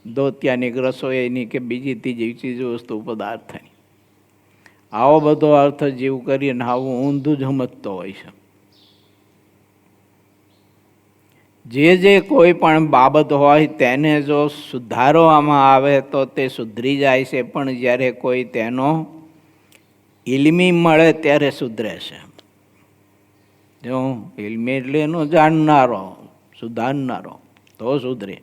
દોત્યાની રસોઈની કે બીજી ત્રીજી ચીજ વસ્તુ પદાર્થની. આવો બધો અર્થ જીવ કરીને આવું ઊંધું જ સમજતો હોય છે. જે કોઈ પણ બાબત હોય તેને જો સુધારવામાં આવે તો તે સુધરી જાય છે, પણ જ્યારે કોઈ તેનો ઇલ્મી મળે ત્યારે સુધરે છે. જો ઇલ્મી એટલે એનો જાણનારો, સુધારનારો, તો સુધરે.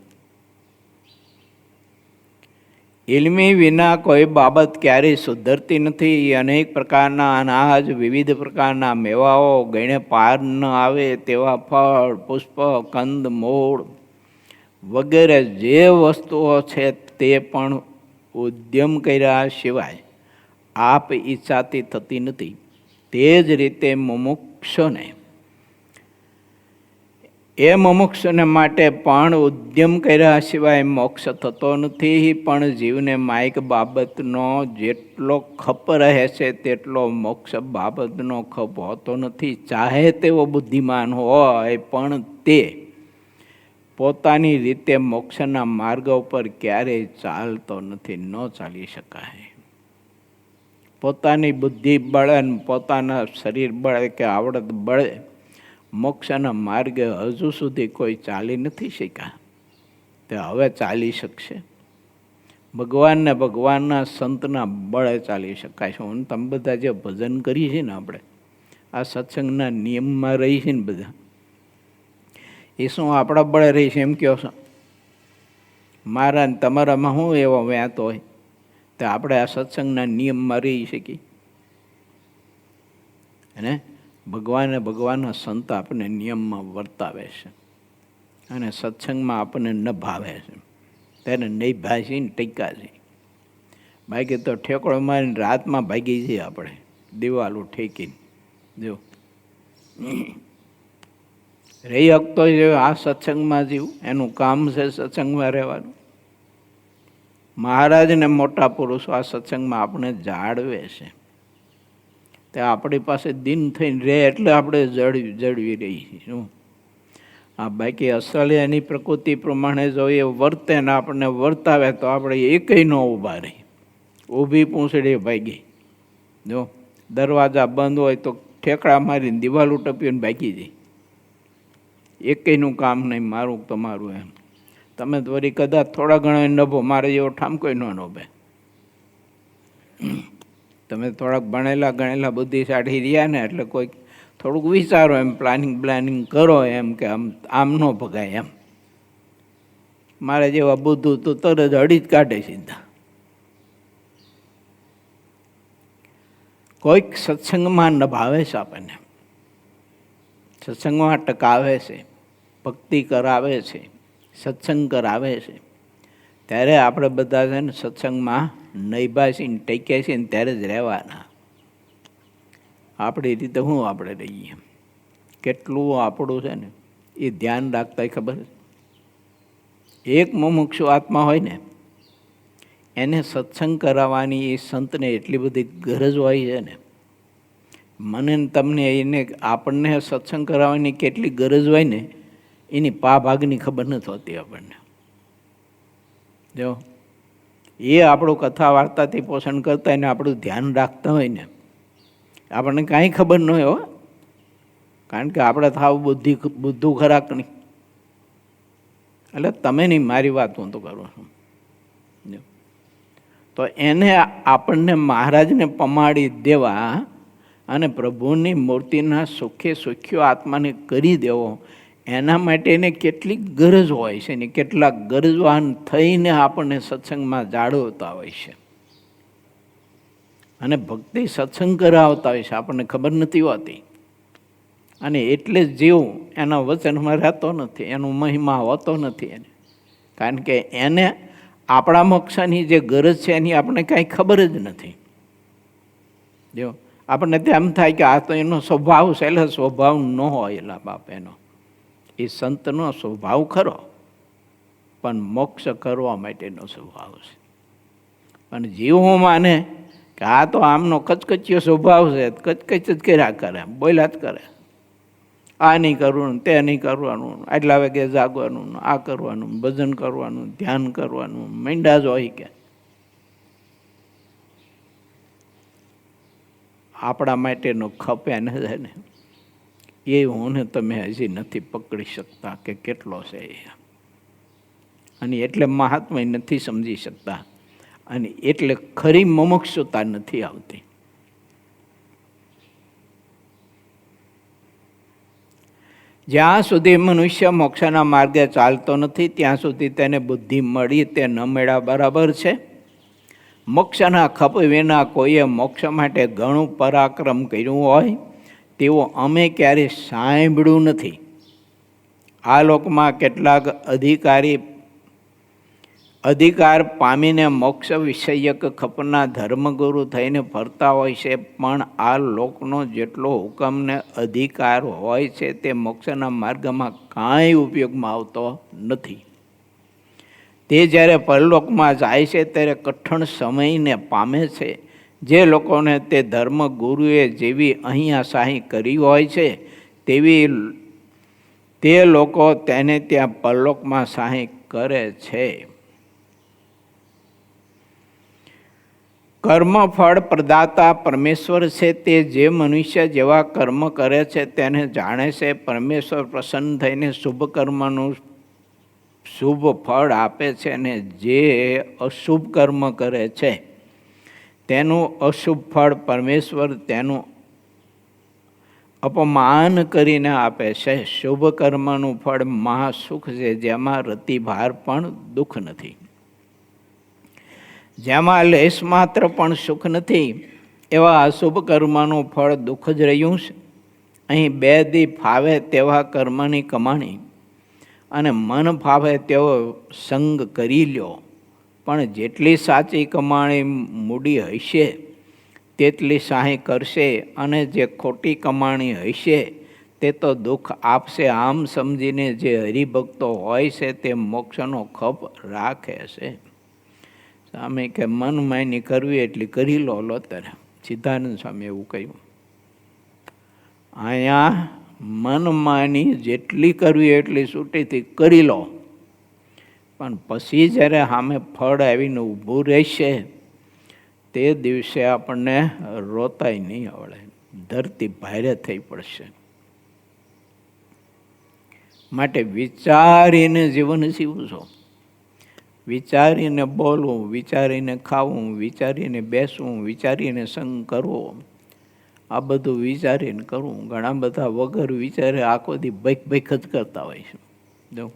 ઇલ્મી વિના કોઈ બાબત ક્યારેય સુધરતી નથી. અનેક પ્રકારના અનાજ, વિવિધ પ્રકારના મેવાઓ, ગણે પાર ન આવે તેવા ફળ, પુષ્પ, કંદ, મૂળ વગેરે જે વસ્તુઓ છે તે પણ ઉદ્યમ કર્યા સિવાય આપ ઈચ્છાથી થતી નથી. તે જ રીતે મુમુક્ષુને માટે પણ ઉદ્યમ કર્યા સિવાય મોક્ષ થતો નથી. પણ જીવને માયક બાબતનો જેટલો ખપ રહે છે તેટલો મોક્ષ બાબતનો ખપ હોતો નથી. ચાહે તેવો બુદ્ધિમાન હોય પણ તે પોતાની રીતે મોક્ષના માર્ગ ઉપર ક્યારેય ચાલતો નથી, ન ચાલી શકાય. પોતાની બુદ્ધિ બળે, પોતાના શરીર બળે કે આવડત બળે મોક્ષના માર્ગે હજુ સુધી કોઈ ચાલી નથી શક્યા. તે હવે ચાલી શકશે. ભગવાનને, ભગવાનના સંતના બળે ચાલી શકાય છે. હું તમે બધા જે ભજન કરીએ છીએ ને, આપણે આ સત્સંગના નિયમમાં રહી છે ને બધા, એ શું આપણા બળે રહી છે એમ કહો છો? મારા તમારામાં શું એવો વ્યાત હોય તો આપણે આ સત્સંગના નિયમમાં રહી શકીએ? અને ભગવાનના સંત આપણને નિયમમાં વર્તાવે છે અને સત્સંગમાં આપણને ન ભાવે છે ત્યારે નહીં ભાષીને ટીકા છે. બાકી તો ઠેકડો મારીને રાતમાં ભાગી જઈએ આપણે દિવાલો ઠેકીને. જો રહી શકતો આ સત્સંગમાં જીવ, એનું કામ છે સત્સંગમાં રહેવાનું. મહારાજ ને મોટા પુરુષો આ સત્સંગમાં આપણે જાળવે છે. તે આપણી પાસે દિન થઈને રહે એટલે આપણે જળવી રહી શું. આ બાકી અસલ એની પ્રકૃતિ પ્રમાણે જો એ વર્તે ને આપણને વર્તાવે તો આપણે એકય ન ઊભા રહી, ઊભી પૂંછડી ભાગી. જો દરવાજા બંધ હોય તો ઠેકડા મારીને દિવાલ ટપીને ભાગી જાય. એકયનું કામ નહીં મારું તમારું એમ. તમે તો વળી કદાચ થોડા ઘણા નભો, મારે જેવો ઠામકોય ન નભે. તમે થોડાક ભણેલા ગણેલા બુદ્ધિશાળી રહ્યા ને એટલે કોઈક થોડુંક વિચારો એમ, પ્લાનિંગ કરો એમ કે આમ ન ભગાય એમ. મારે જેવા બુદ્ધુ તો તરત હળી જ કાઢે સીધા. કોઈક સત્સંગમાં નભાવે છે આપણને, સત્સંગમાં ટકાવે છે, ભક્તિ કરાવે છે, સત્સંગ કરાવે છે, ત્યારે આપણે બધા છે ને સત્સંગમાં નૈભાસીને ટેકે છે ને ત્યારે જ રહેવાના. આપણી રીતે હું આપણે રહીએ, કેટલું આપણું છે ને એ ધ્યાન રાખતા ખબર. એક મુમુક્ષુ આત્મા હોય ને એને સત્સંગ કરાવવાની એ સંતને એટલી બધી ગરજ હોય છે ને. મને તમને એને આપણને સત્સંગ કરાવવાની કેટલી ગરજ હોય ને એની ભાગની ખબર નથી હોતી આપણને. જો એ આપણું કથા વાર્તાથી પોષણ કરતા હોય ને આપણું ધ્યાન રાખતા હોય ને આપણને કાંઈ ખબર ન હોય. કારણ કે આપણે થાવ બુદ્ધુ ખરાક નહીં. એટલે તમે નહીં, મારી વાત હું તો કરું છું. તો એને આપણને મહારાજને પમાડી દેવા અને પ્રભુની મૂર્તિના સુખે સુખ્યો આત્માને કરી દેવો, એના માટે એને કેટલી ગરજ હોય છે ને કેટલાક ગરજવાન થઈને આપણને સત્સંગમાં જાળવતા હોય છે અને ભક્તિ સત્સંગ કરાવતા હોય છે, આપણને ખબર નથી હોતી. અને એટલે જ જીવ એના વચનમાં રહેતો નથી, એનો મહિમા હોતો નથી એને. કારણ કે એને આપણા મોક્ષની જે ગરજ છે એની આપણને કાંઈ ખબર જ નથી. જો આપણને તો એમ થાય કે આ તો એનો સ્વભાવ છે, એટલે સ્વભાવ ન હોય. એલા બાપ, એનો એ સંતનો સ્વભાવ ખરો પણ મોક્ષ કરવા માટેનો સ્વભાવ છે. પણ જીવ હું માને કે આ તો આમનો કચકચિયો સ્વભાવ છે, કચકચ જ કર્યા કરે, બોલ્યા જ કરે. આ નહીં કરવાનું, તે નહીં કરવાનું, આટલા વાગે જાગવાનું, આ કરવાનું, ભજન કરવાનું, ધ્યાન કરવાનું, મીંડા જ હોય. કે આપણા માટેનો ખપ એને છે ને એ હું ને તમે હજી નથી પકડી શકતા કે કેટલો છે એ. અને એટલે મહાત્મા નથી સમજી શકતા અને એટલે ખરી મુમુક્ષુતા નથી આવતી. જ્યાં સુધી મનુષ્ય મોક્ષના માર્ગે ચાલતો નથી ત્યાં સુધી તેને બુદ્ધિ મળી તે ન મળ્યા બરાબર છે. મોક્ષના ખપ વિના કોઈએ મોક્ષ માટે ઘણું પરાક્રમ કર્યું હોય તેવું અમે ક્યારેય સાંભળ્યું નથી. આ લોકમાં કેટલાક અધિકાર પામીને મોક્ષ વિષયક ખપના ધર્મગુરુ થઈને ફરતા હોય છે, પણ આ લોકનો જેટલો હુકમને અધિકાર હોય છે તે મોક્ષના માર્ગમાં કાંઈ ઉપયોગમાં આવતો નથી. તે જ્યારે પરલોકમાં જાય છે ત્યારે કઠણ સમયને પામે છે. જે લોકોને તે ધર્મગુરુએ જેવી અહીંયા શાહી કરી હોય છે તેવી તે લોકો તેને ત્યાં પરલોકમાં શાહી કરે છે. કર્મફળ પ્રદાતા પરમેશ્વર છે. તે જે મનુષ્ય જેવા કર્મ કરે છે તેને જાણે છે. પરમેશ્વર પ્રસન્ન થઈને શુભ કર્મનું શુભ ફળ આપે છે અને જે અશુભ કર્મ કરે છે તેનું અશુભ ફળ પરમેશ્વર તેનું અપમાન કરીને આપે છે. શુભ કર્મનું ફળ મહાસુખ છે, જેમાં રતિભાર પણ દુઃખ નથી, જેમાં લેશ માત્ર પણ સુખ નથી એવા અશુભ કર્મનું ફળ દુઃખ જ રહ્યું છે. અહીં 2 દી ફાવે તેવા કર્મની કમાણી અને મન ફાવે તેવો સંગ કરી લ્યો. પણ જેટલી સાચી કમાણી મૂડી હશે તેટલી સાહી કરશે, અને જે ખોટી કમાણી હશે તે તો દુઃખ આપશે. આમ સમજીને જે હરિભક્તો હોય છે તે મોક્ષનો ખપ રાખે છે. સામે કે મન માયની કરવી એટલી કરી લો. ત્યારે સિદ્ધાનંદ સ્વામી એવું કહ્યું. અહીંયા મન માની જેટલી કરવી એટલી છૂટીથી કરી લો, પણ પછી જ્યારે સામે ફળ આવીને ઊભું રહેશે તે દિવસે આપણને રોતાય નહીં આવડે, ધરતી ભારે થઈ પડશે. માટે વિચારીને જીવન જીવજો, વિચારીને બોલવું, વિચારીને ખાવું, વિચારીને બેસવું, વિચારીને સંગ કરવો, આ બધું વિચારીને કરવું. ઘણા બધા વગર વિચારે આખો દી ભૈક ભૈક જ કરતા હોય છે,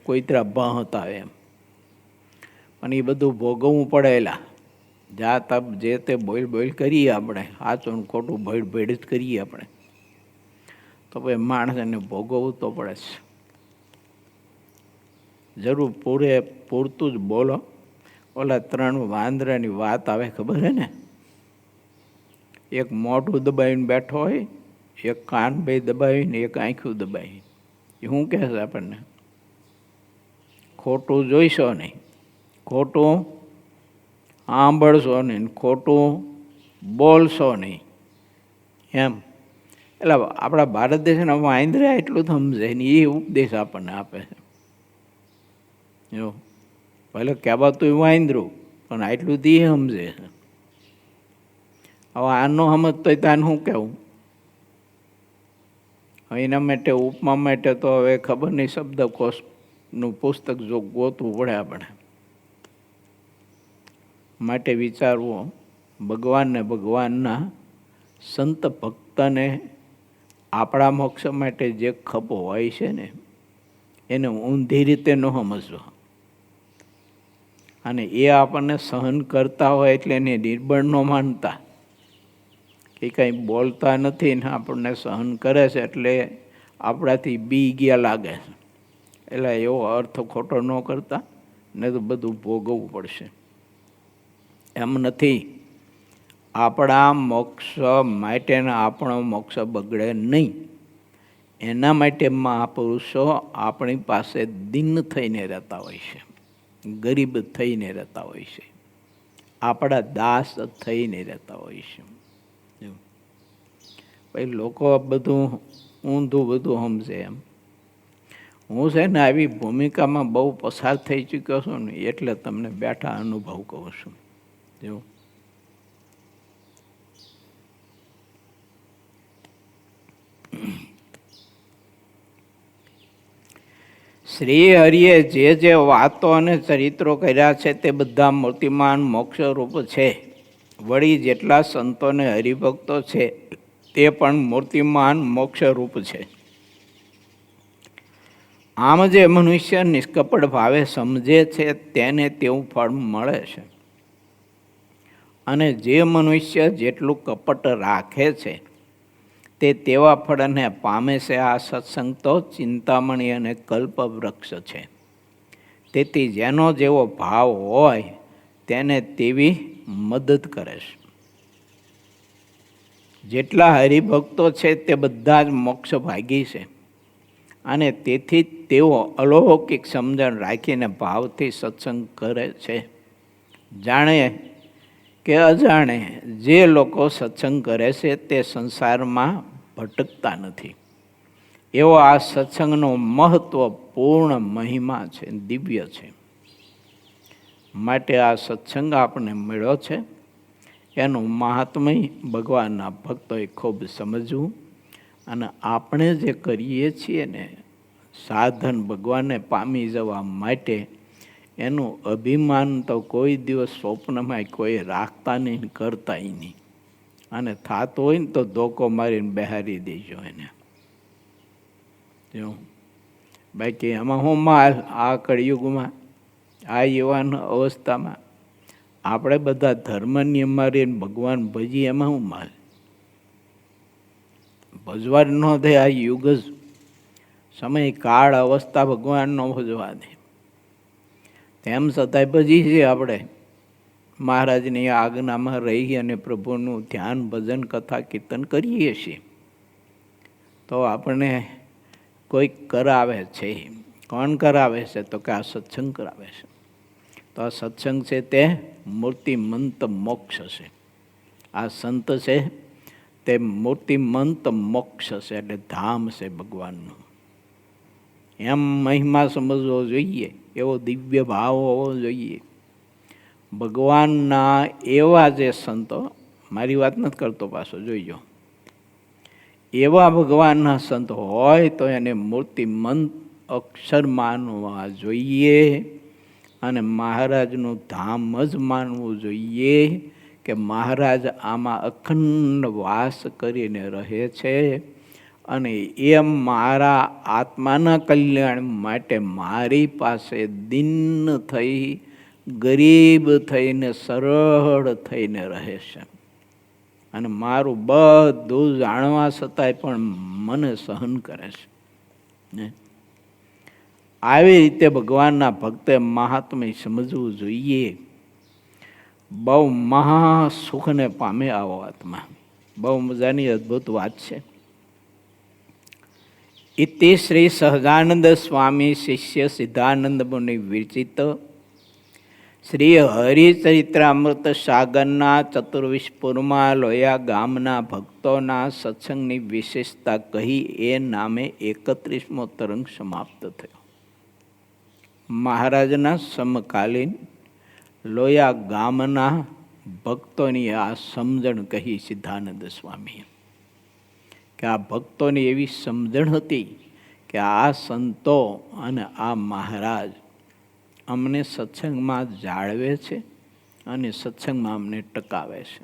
કોઈ તરફ બહતા એમ. પણ એ બધું ભોગવવું પડેલા. જાત આપ જે તે બોલ બોલ કરીએ આપણે, સાચું ને ખોટું ભેડ ભેડ જ કરીએ આપણે, તો ભાઈ માણસને ભોગવવું તો પડે છે. જરૂર પૂરતું જ બોલો. ઓલા 3 વાંદરાની વાત આવે ખબર હે ને? એક મોઢું દબાવીને બેઠો હોય, એક કાન બે દબાવીને, એક આંખું દબાવી. એ શું કહે છે આપણને? ખોટું જોઈશો નહીં, ખોટું સાંભળશો નહીં, ખોટું બોલશો નહીં, એમ. એટલે આપણા ભારત દેશના વાંદરા એટલું સમજે ને એ ઉપદેશ આપણને આપે છે. જો ભલે કહેવાતું વાંદરું, પણ આટલું દી સમજે છે. હવે આનો સમજતો હોય તો આને શું કહેવું? એના માટે ઉપમા માટે તો હવે ખબર નહીં, શબ્દકોશનું પુસ્તક જો ગોતવું પડે આપણે. માટે વિચારવું, ભગવાનને, ભગવાનના સંત ભક્તને આપણા મોક્ષ માટે જે ખપો હોય છે ને એને ઊંધી રીતે ન સમજવો. અને એ આપણને સહન કરતા હોય એટલે એને નિર્બળ ન માનતા કે કંઈ બોલતા નથી ને આપણને સહન કરે છે એટલે આપણાથી બી ગયા લાગે છે, એટલે એવો અર્થ ખોટો ન કરતા, ને તો બધું ભોગવવું પડશે. એમ નથી. આપણા મોક્ષ માટે આપણો મોક્ષ બગડે નહીં એના માટે મહાપુરુષો આપણી પાસે દીન થઈને રહેતા હોય છે, ગરીબ થઈને રહેતા હોય છે, આપણા દાસ થઈને રહેતા હોય છે. ભાઈ લોકો બધું ઊંધું બધું સમજે એમ. હું છે ને આવી ભૂમિકામાં બહુ પસાર થઈ ચૂક્યો છું ને એટલે તમને બેઠા અનુભવ કહું છું. જો શ્રી હરિએ જે વાતો અને ચરિત્રો કર્યા છે તે બધા મૂર્તિમાન મોક્ષરૂપ છે. વળી જેટલા સંતો અને હરિભક્તો છે તે પણ મૂર્તિમાન મોક્ષરૂપ છે. આમ જે મનુષ્ય નિષ્કપટ ભાવે સમજે છે તેને તેવું ફળ મળે છે, અને જે મનુષ્ય જેટલું કપટ રાખે છે તે તેવા ફળને પામે છે. આ સત્સંગ તો ચિંતામણી અને કલ્પવૃક્ષ છે. તેથી જેનો જેવો ભાવ હોય તેને તેવી મદદ કરે છે. જેટલા હરિભક્તો છે તે બધા જ મોક્ષ ભાગી છે, અને તેથી તેઓ અલૌકિક સમજણ રાખીને ભાવથી સત્સંગ કરે છે. જાણે કે અજાણે જે લોકો સત્સંગ કરે છે તે સંસારમાં ભટકતા નથી. એવો આ સત્સંગનો મહત્વપૂર્ણ મહિમા છે, દિવ્ય છે. માટે આ સત્સંગ આપણને મળ્યો છે એનું મહાત્મય ભગવાનના ભક્તોએ ખૂબ સમજવું, અને આપણે જે કરીએ છીએ ને સાધન ભગવાનને પામી જવા માટે એનું અભિમાન તો કોઈ દિવસ સ્વપ્નમાં કોઈ રાખતા નહીં, કરતાય નહીં. અને થતું હોય ને તો ધોકો મારીને બહારી દેજો એને. જો બાકી એમાં હું માલ આ કળિયુગમાં, આ યુવાન અવસ્થામાં આપણે બધા ધર્મ નિયમ મારીને ભગવાન ભજી, એમાં હું માલ? ભજવા ન દે આ યુગ જ, સમય કાળ અવસ્થા ભગવાન ન ભજવા દે. તેમ છતાંય ભજી છે આપણે મહારાજની આજ્ઞામાં રહી અને પ્રભુનું ધ્યાન ભજન કથા કીર્તન કરીએ છીએ. તો આપણને કોઈક કરાવે છે. કોણ કરાવે છે? તો કે આ સત્સંગ કરાવે છે. તો આ સત્સંગ છે તે મૂર્તિમંત મોક્ષ છે. આ સંત છે તે મૂર્તિમંત મોક્ષ છે, એટલે ધામ છે ભગવાનનું. એમ મહિમા સમજવો જોઈએ, એવો દિવ્ય ભાવ હોવો જોઈએ. ભગવાનના એવા જે સંતો, મારી વાત નથી કરતો પાછો, જોઈજો, એવા ભગવાનના સંત હોય તો એને મૂર્તિમંત અક્ષર માનવા જોઈએ અને મહારાજનું ધામ જ માનવું જોઈએ કે મહારાજ આમાં અખંડ વાસ કરીને રહે છે અને એ મારા આત્માના કલ્યાણ માટે મારી પાસે દીન થઈ, ગરીબ થઈને, સરળ થઈને રહે છે અને મારું બધું જાણવા છતાંય પણ મને સહન કરે છે ને. આવી રીતે ભગવાનના ભક્તે મહાત્મ્ય સમજવું જોઈએ. બહુ મહા સુખને પામે આવો આત્મા. બહુ મજાની અદ્ભુત વાત છે. ઇતિ શ્રી સહજાનંદ સ્વામી શિષ્ય સિદ્ધાનંદ મુનિ વિરચિત શ્રી હરિચરિત્રામૃત સાગરના ચતુર્વિશપુરમાં લોયા ગામના ભક્તોના સત્સંગની વિશેષતા કહી એ નામે 31મો તરંગ સમાપ્ત થયો. મહારાજના સમકાલીન લોયા ગામના ભક્તોની આ સમજણ કહી સિદ્ધાનંદ સ્વામીએ કે આ ભક્તોની એવી સમજણ હતી કે આ સંતો અને આ મહારાજ અમને સત્સંગમાં જાળવે છે અને સત્સંગમાં અમને ટકાવે છે.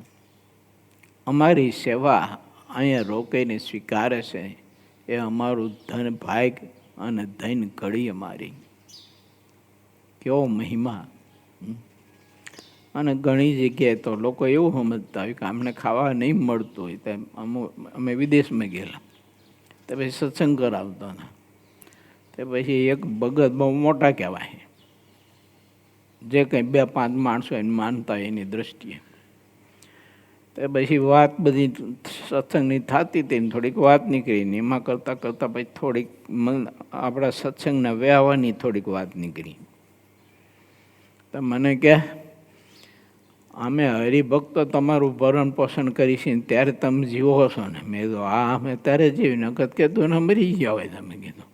અમારી સેવા અહીંયા રોકીને સ્વીકારે છે એ અમારું ધન ભાગ અને ધન ઘડી અમારી. કેવો મહિમા! અને ઘણી જગ્યાએ તો લોકો એવું સમજતા હોય કે અમને ખાવા નહીં મળતું હોય તેમ અમે વિદેશમાં ગયેલા તો પછી સત્સંગ કરાવતા ને તે પછી એક ભગત બહુ મોટા કહેવાય, જે કંઈ 2-5 માણસો એને માનતા એની દ્રષ્ટિએ. તો પછી વાત બધી સત્સંગની થતી હતી ને થોડીક વાત નીકળી ને એમાં કરતાં કરતાં પછી થોડીક આપણા સત્સંગના વ્યવહારની થોડીક વાત નીકળી. તો મને કહે અમે હરિભક્તો તમારું ભરણ પોષણ કરીશું ત્યારે તમે જીવો છો ને? મેં કીધું હા અમે ત્યારે જીવી, નકર કીધું ને મરી ગયા હોય. તમે કીધું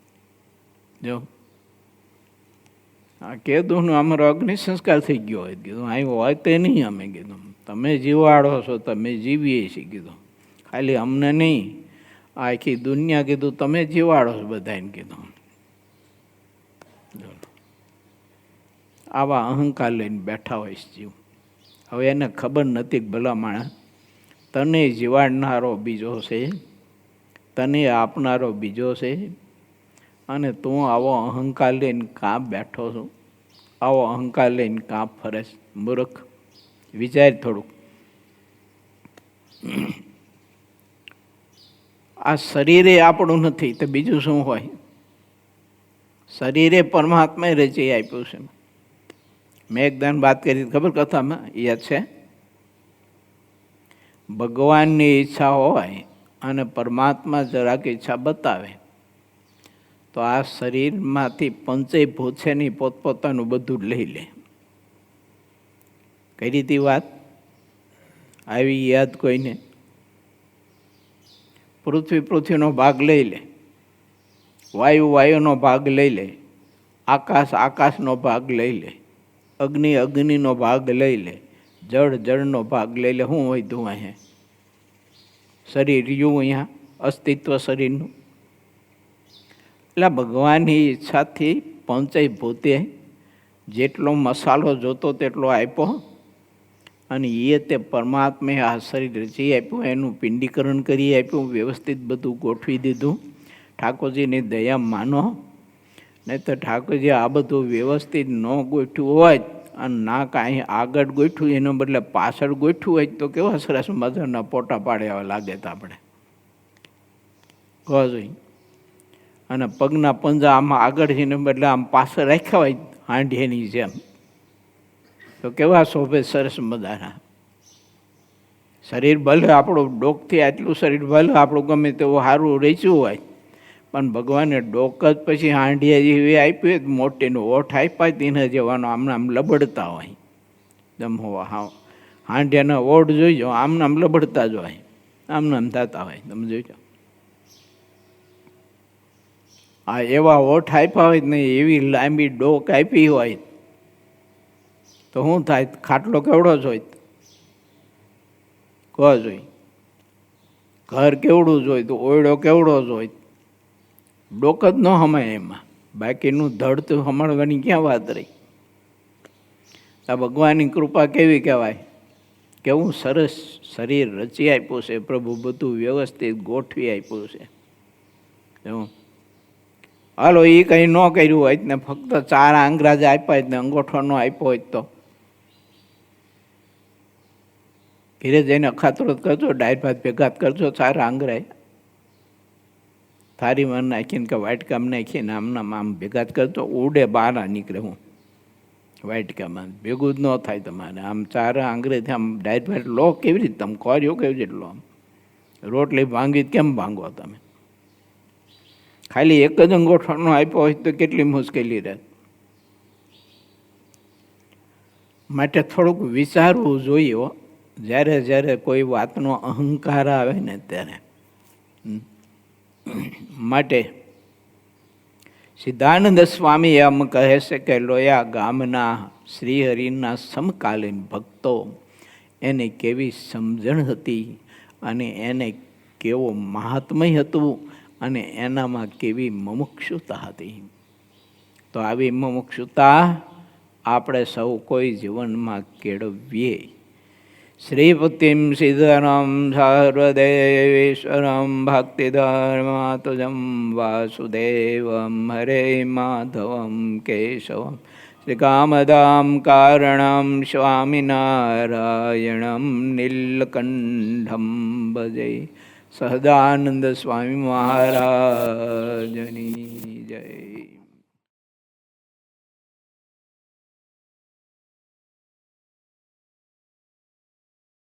જો આ કીધું ને અમારો અગ્નિ સંસ્કાર થઈ ગયો હોય. કીધું આવ્યો હોય તે નહીં. અમે કીધું તમે જીવાડો છો, તમે જીવીએ છીએ. કીધું ખાલી અમને નહીં, આખી દુનિયા કીધું તમે જીવાડો છો બધાને. કીધું આવા અહંકાર લઈને બેઠા હોય છે જીવ. હવે એને ખબર નથી કે ભલા માણસ તને જીવાડનારો બીજો છે, તને આપનારો બીજો છે અને તું આવો અહંકાર લઈને કાં બેઠો છું? આવો અહંકાર લઈને કાં ફરે? મૂર્ખ, વિચાર થોડુંક. આ શરીરે આપણું નથી તો બીજું શું હોય? શરીરે પરમાત્માએ રચી આપ્યું છે. મેં એકદમ વાત કરી ખબર કથામાં યાદ છે? ભગવાનની ઈચ્છા હોય અને પરમાત્મા જરાક ઈચ્છા બતાવે તો આ શરીરમાંથી પંચેય ભૂત છે નહીં પોતપોતાનું બધું લઈ લે. કરી હતી વાત આવી યાદ કોઈને? પૃથ્વીનો ભાગ લઈ લે, વાયુનો ભાગ લઈ લે, આકાશનો ભાગ લઈ લે, અગ્નિનો ભાગ લઈ લે, જળનો ભાગ લઈ લે. શું હોય તું અહીંયા? શરીર રહ્યું અહીંયા, અસ્તિત્વ શરીરનું. એટલે ભગવાનની ઈચ્છાથી પંચેય ભૂતે જેટલો મસાલો જોતો તેટલો આપ્યો અને એ તે પરમાત્માએ આ શરીર રચી આપ્યું, એનું પિંડીકરણ કરી આપ્યું, વ્યવસ્થિત બધું ગોઠવી દીધું. ઠાકોરજીની દયા માનો. નહીં તો ઠાકોરજી આ બધું વ્યવસ્થિત ન ગોઠવ્યું હોય અને ના કાંઈ આગળ ગોઠવ્યું એનો બદલે પાછળ ગોઠવ્યું હોય તો કેવા સરસ મજાના પોટા પાડે એવા લાગે તો આપણે. કહો જોઈએ. અને પગના પંજા આમાં આગળથીને બદલે આમ પાછળ રાખ્યા હોય હાંડિયાની જેમ, તો કેવા શોભે સરસ મજાના. શરીર ભલે આપણું ડોકથી આટલું શરીર ભલે આપણું ગમે તેવું સારું રચ્યું હોય, પણ ભગવાને ડોક જ પછી હાંડિયા જેવી આપી હોય, મોટીનું ઓઠ આપ્યા તેને જેવાનો આમને આમ લબડતા હોય. જમો હા હાંડિયાના ઓઠ જોઈજો, આમને આમ લબડતા જ હોય, આમને આમ થતા હોય. તમે જોઈજો આ એવા ઓઠ આપ્યા હોય ને એવી લાંબી ડોક આપી હોય તો શું થાય? ખાટલો કેવડો જ હોય, કહો જોઈ. ઘર કેવડું જોઈ તો ઓયડો કેવડો જ હોય, ડોક જ ન હમાય એમાં. બાકીનું ધડ તો હમાડવાની ક્યાં વાત રહી? આ ભગવાનની કૃપા કેવી કહેવાય? કેવું સરસ શરીર રચી આપ્યું છે પ્રભુ, બધું વ્યવસ્થિત ગોઠવી આપ્યું છે. એવું હાલો એ કંઈ ન કર્યું હોય ને ફક્ત 4 આંગળા જ આપ્યા હોય ને અંગોઠો ન આપ્યો હોય તો ઘીરે જઈને અખાતરો કરજો, ડાયર ભાત ભેગા કરજો 4 આંગળાય થારીમાં નાખીને કે વાટકામાં નાખીને આમના આમ ભેગા કરજો, ઉડે બહાર નીકળે. હું વાટકામાં ભેગું જ ન થાય તમારે. આમ 4 આંગળેથી આમ ડાયર ભાત લો કેવી રીતે? તમે કર્યો કેવી રીતે લો? રોટલી ભાંગી કેમ ભાંગો તમે? ખાલી એક જ અંગોઠાનો આપ્યો હોય તો કેટલી મુશ્કેલી રહે. માટે થોડુંક વિચારવું જોઈએ જ્યારે જ્યારે કોઈ વાતનો અહંકાર આવે ને ત્યારે. માટે સિદ્ધાનંદ સ્વામી એમ કહે છે કે લોયા ગામના શ્રીહરિના સમકાલીન ભક્તો એને કેવી સમજણ હતી અને એને કેવો મહાત્મય હતું અને એનામાં કેવી મુમુક્ષુતા હતી. તો આવી મુમુક્ષુતા આપણે સૌ કોઈ જીવનમાં કેળવીએ. શ્રીપતિમ સિદ્ધરામ સર્વદેવેશ્વરમ ભક્તિધર્માતુજમ વાસુદેવમ હરે માધવમ કેશવમ શ્રીકામદામ કારણમ સ્વામિનારાયણમ નીલકંઠમ ભજે. સહજાનંદ સ્વામી મહારાજની જય.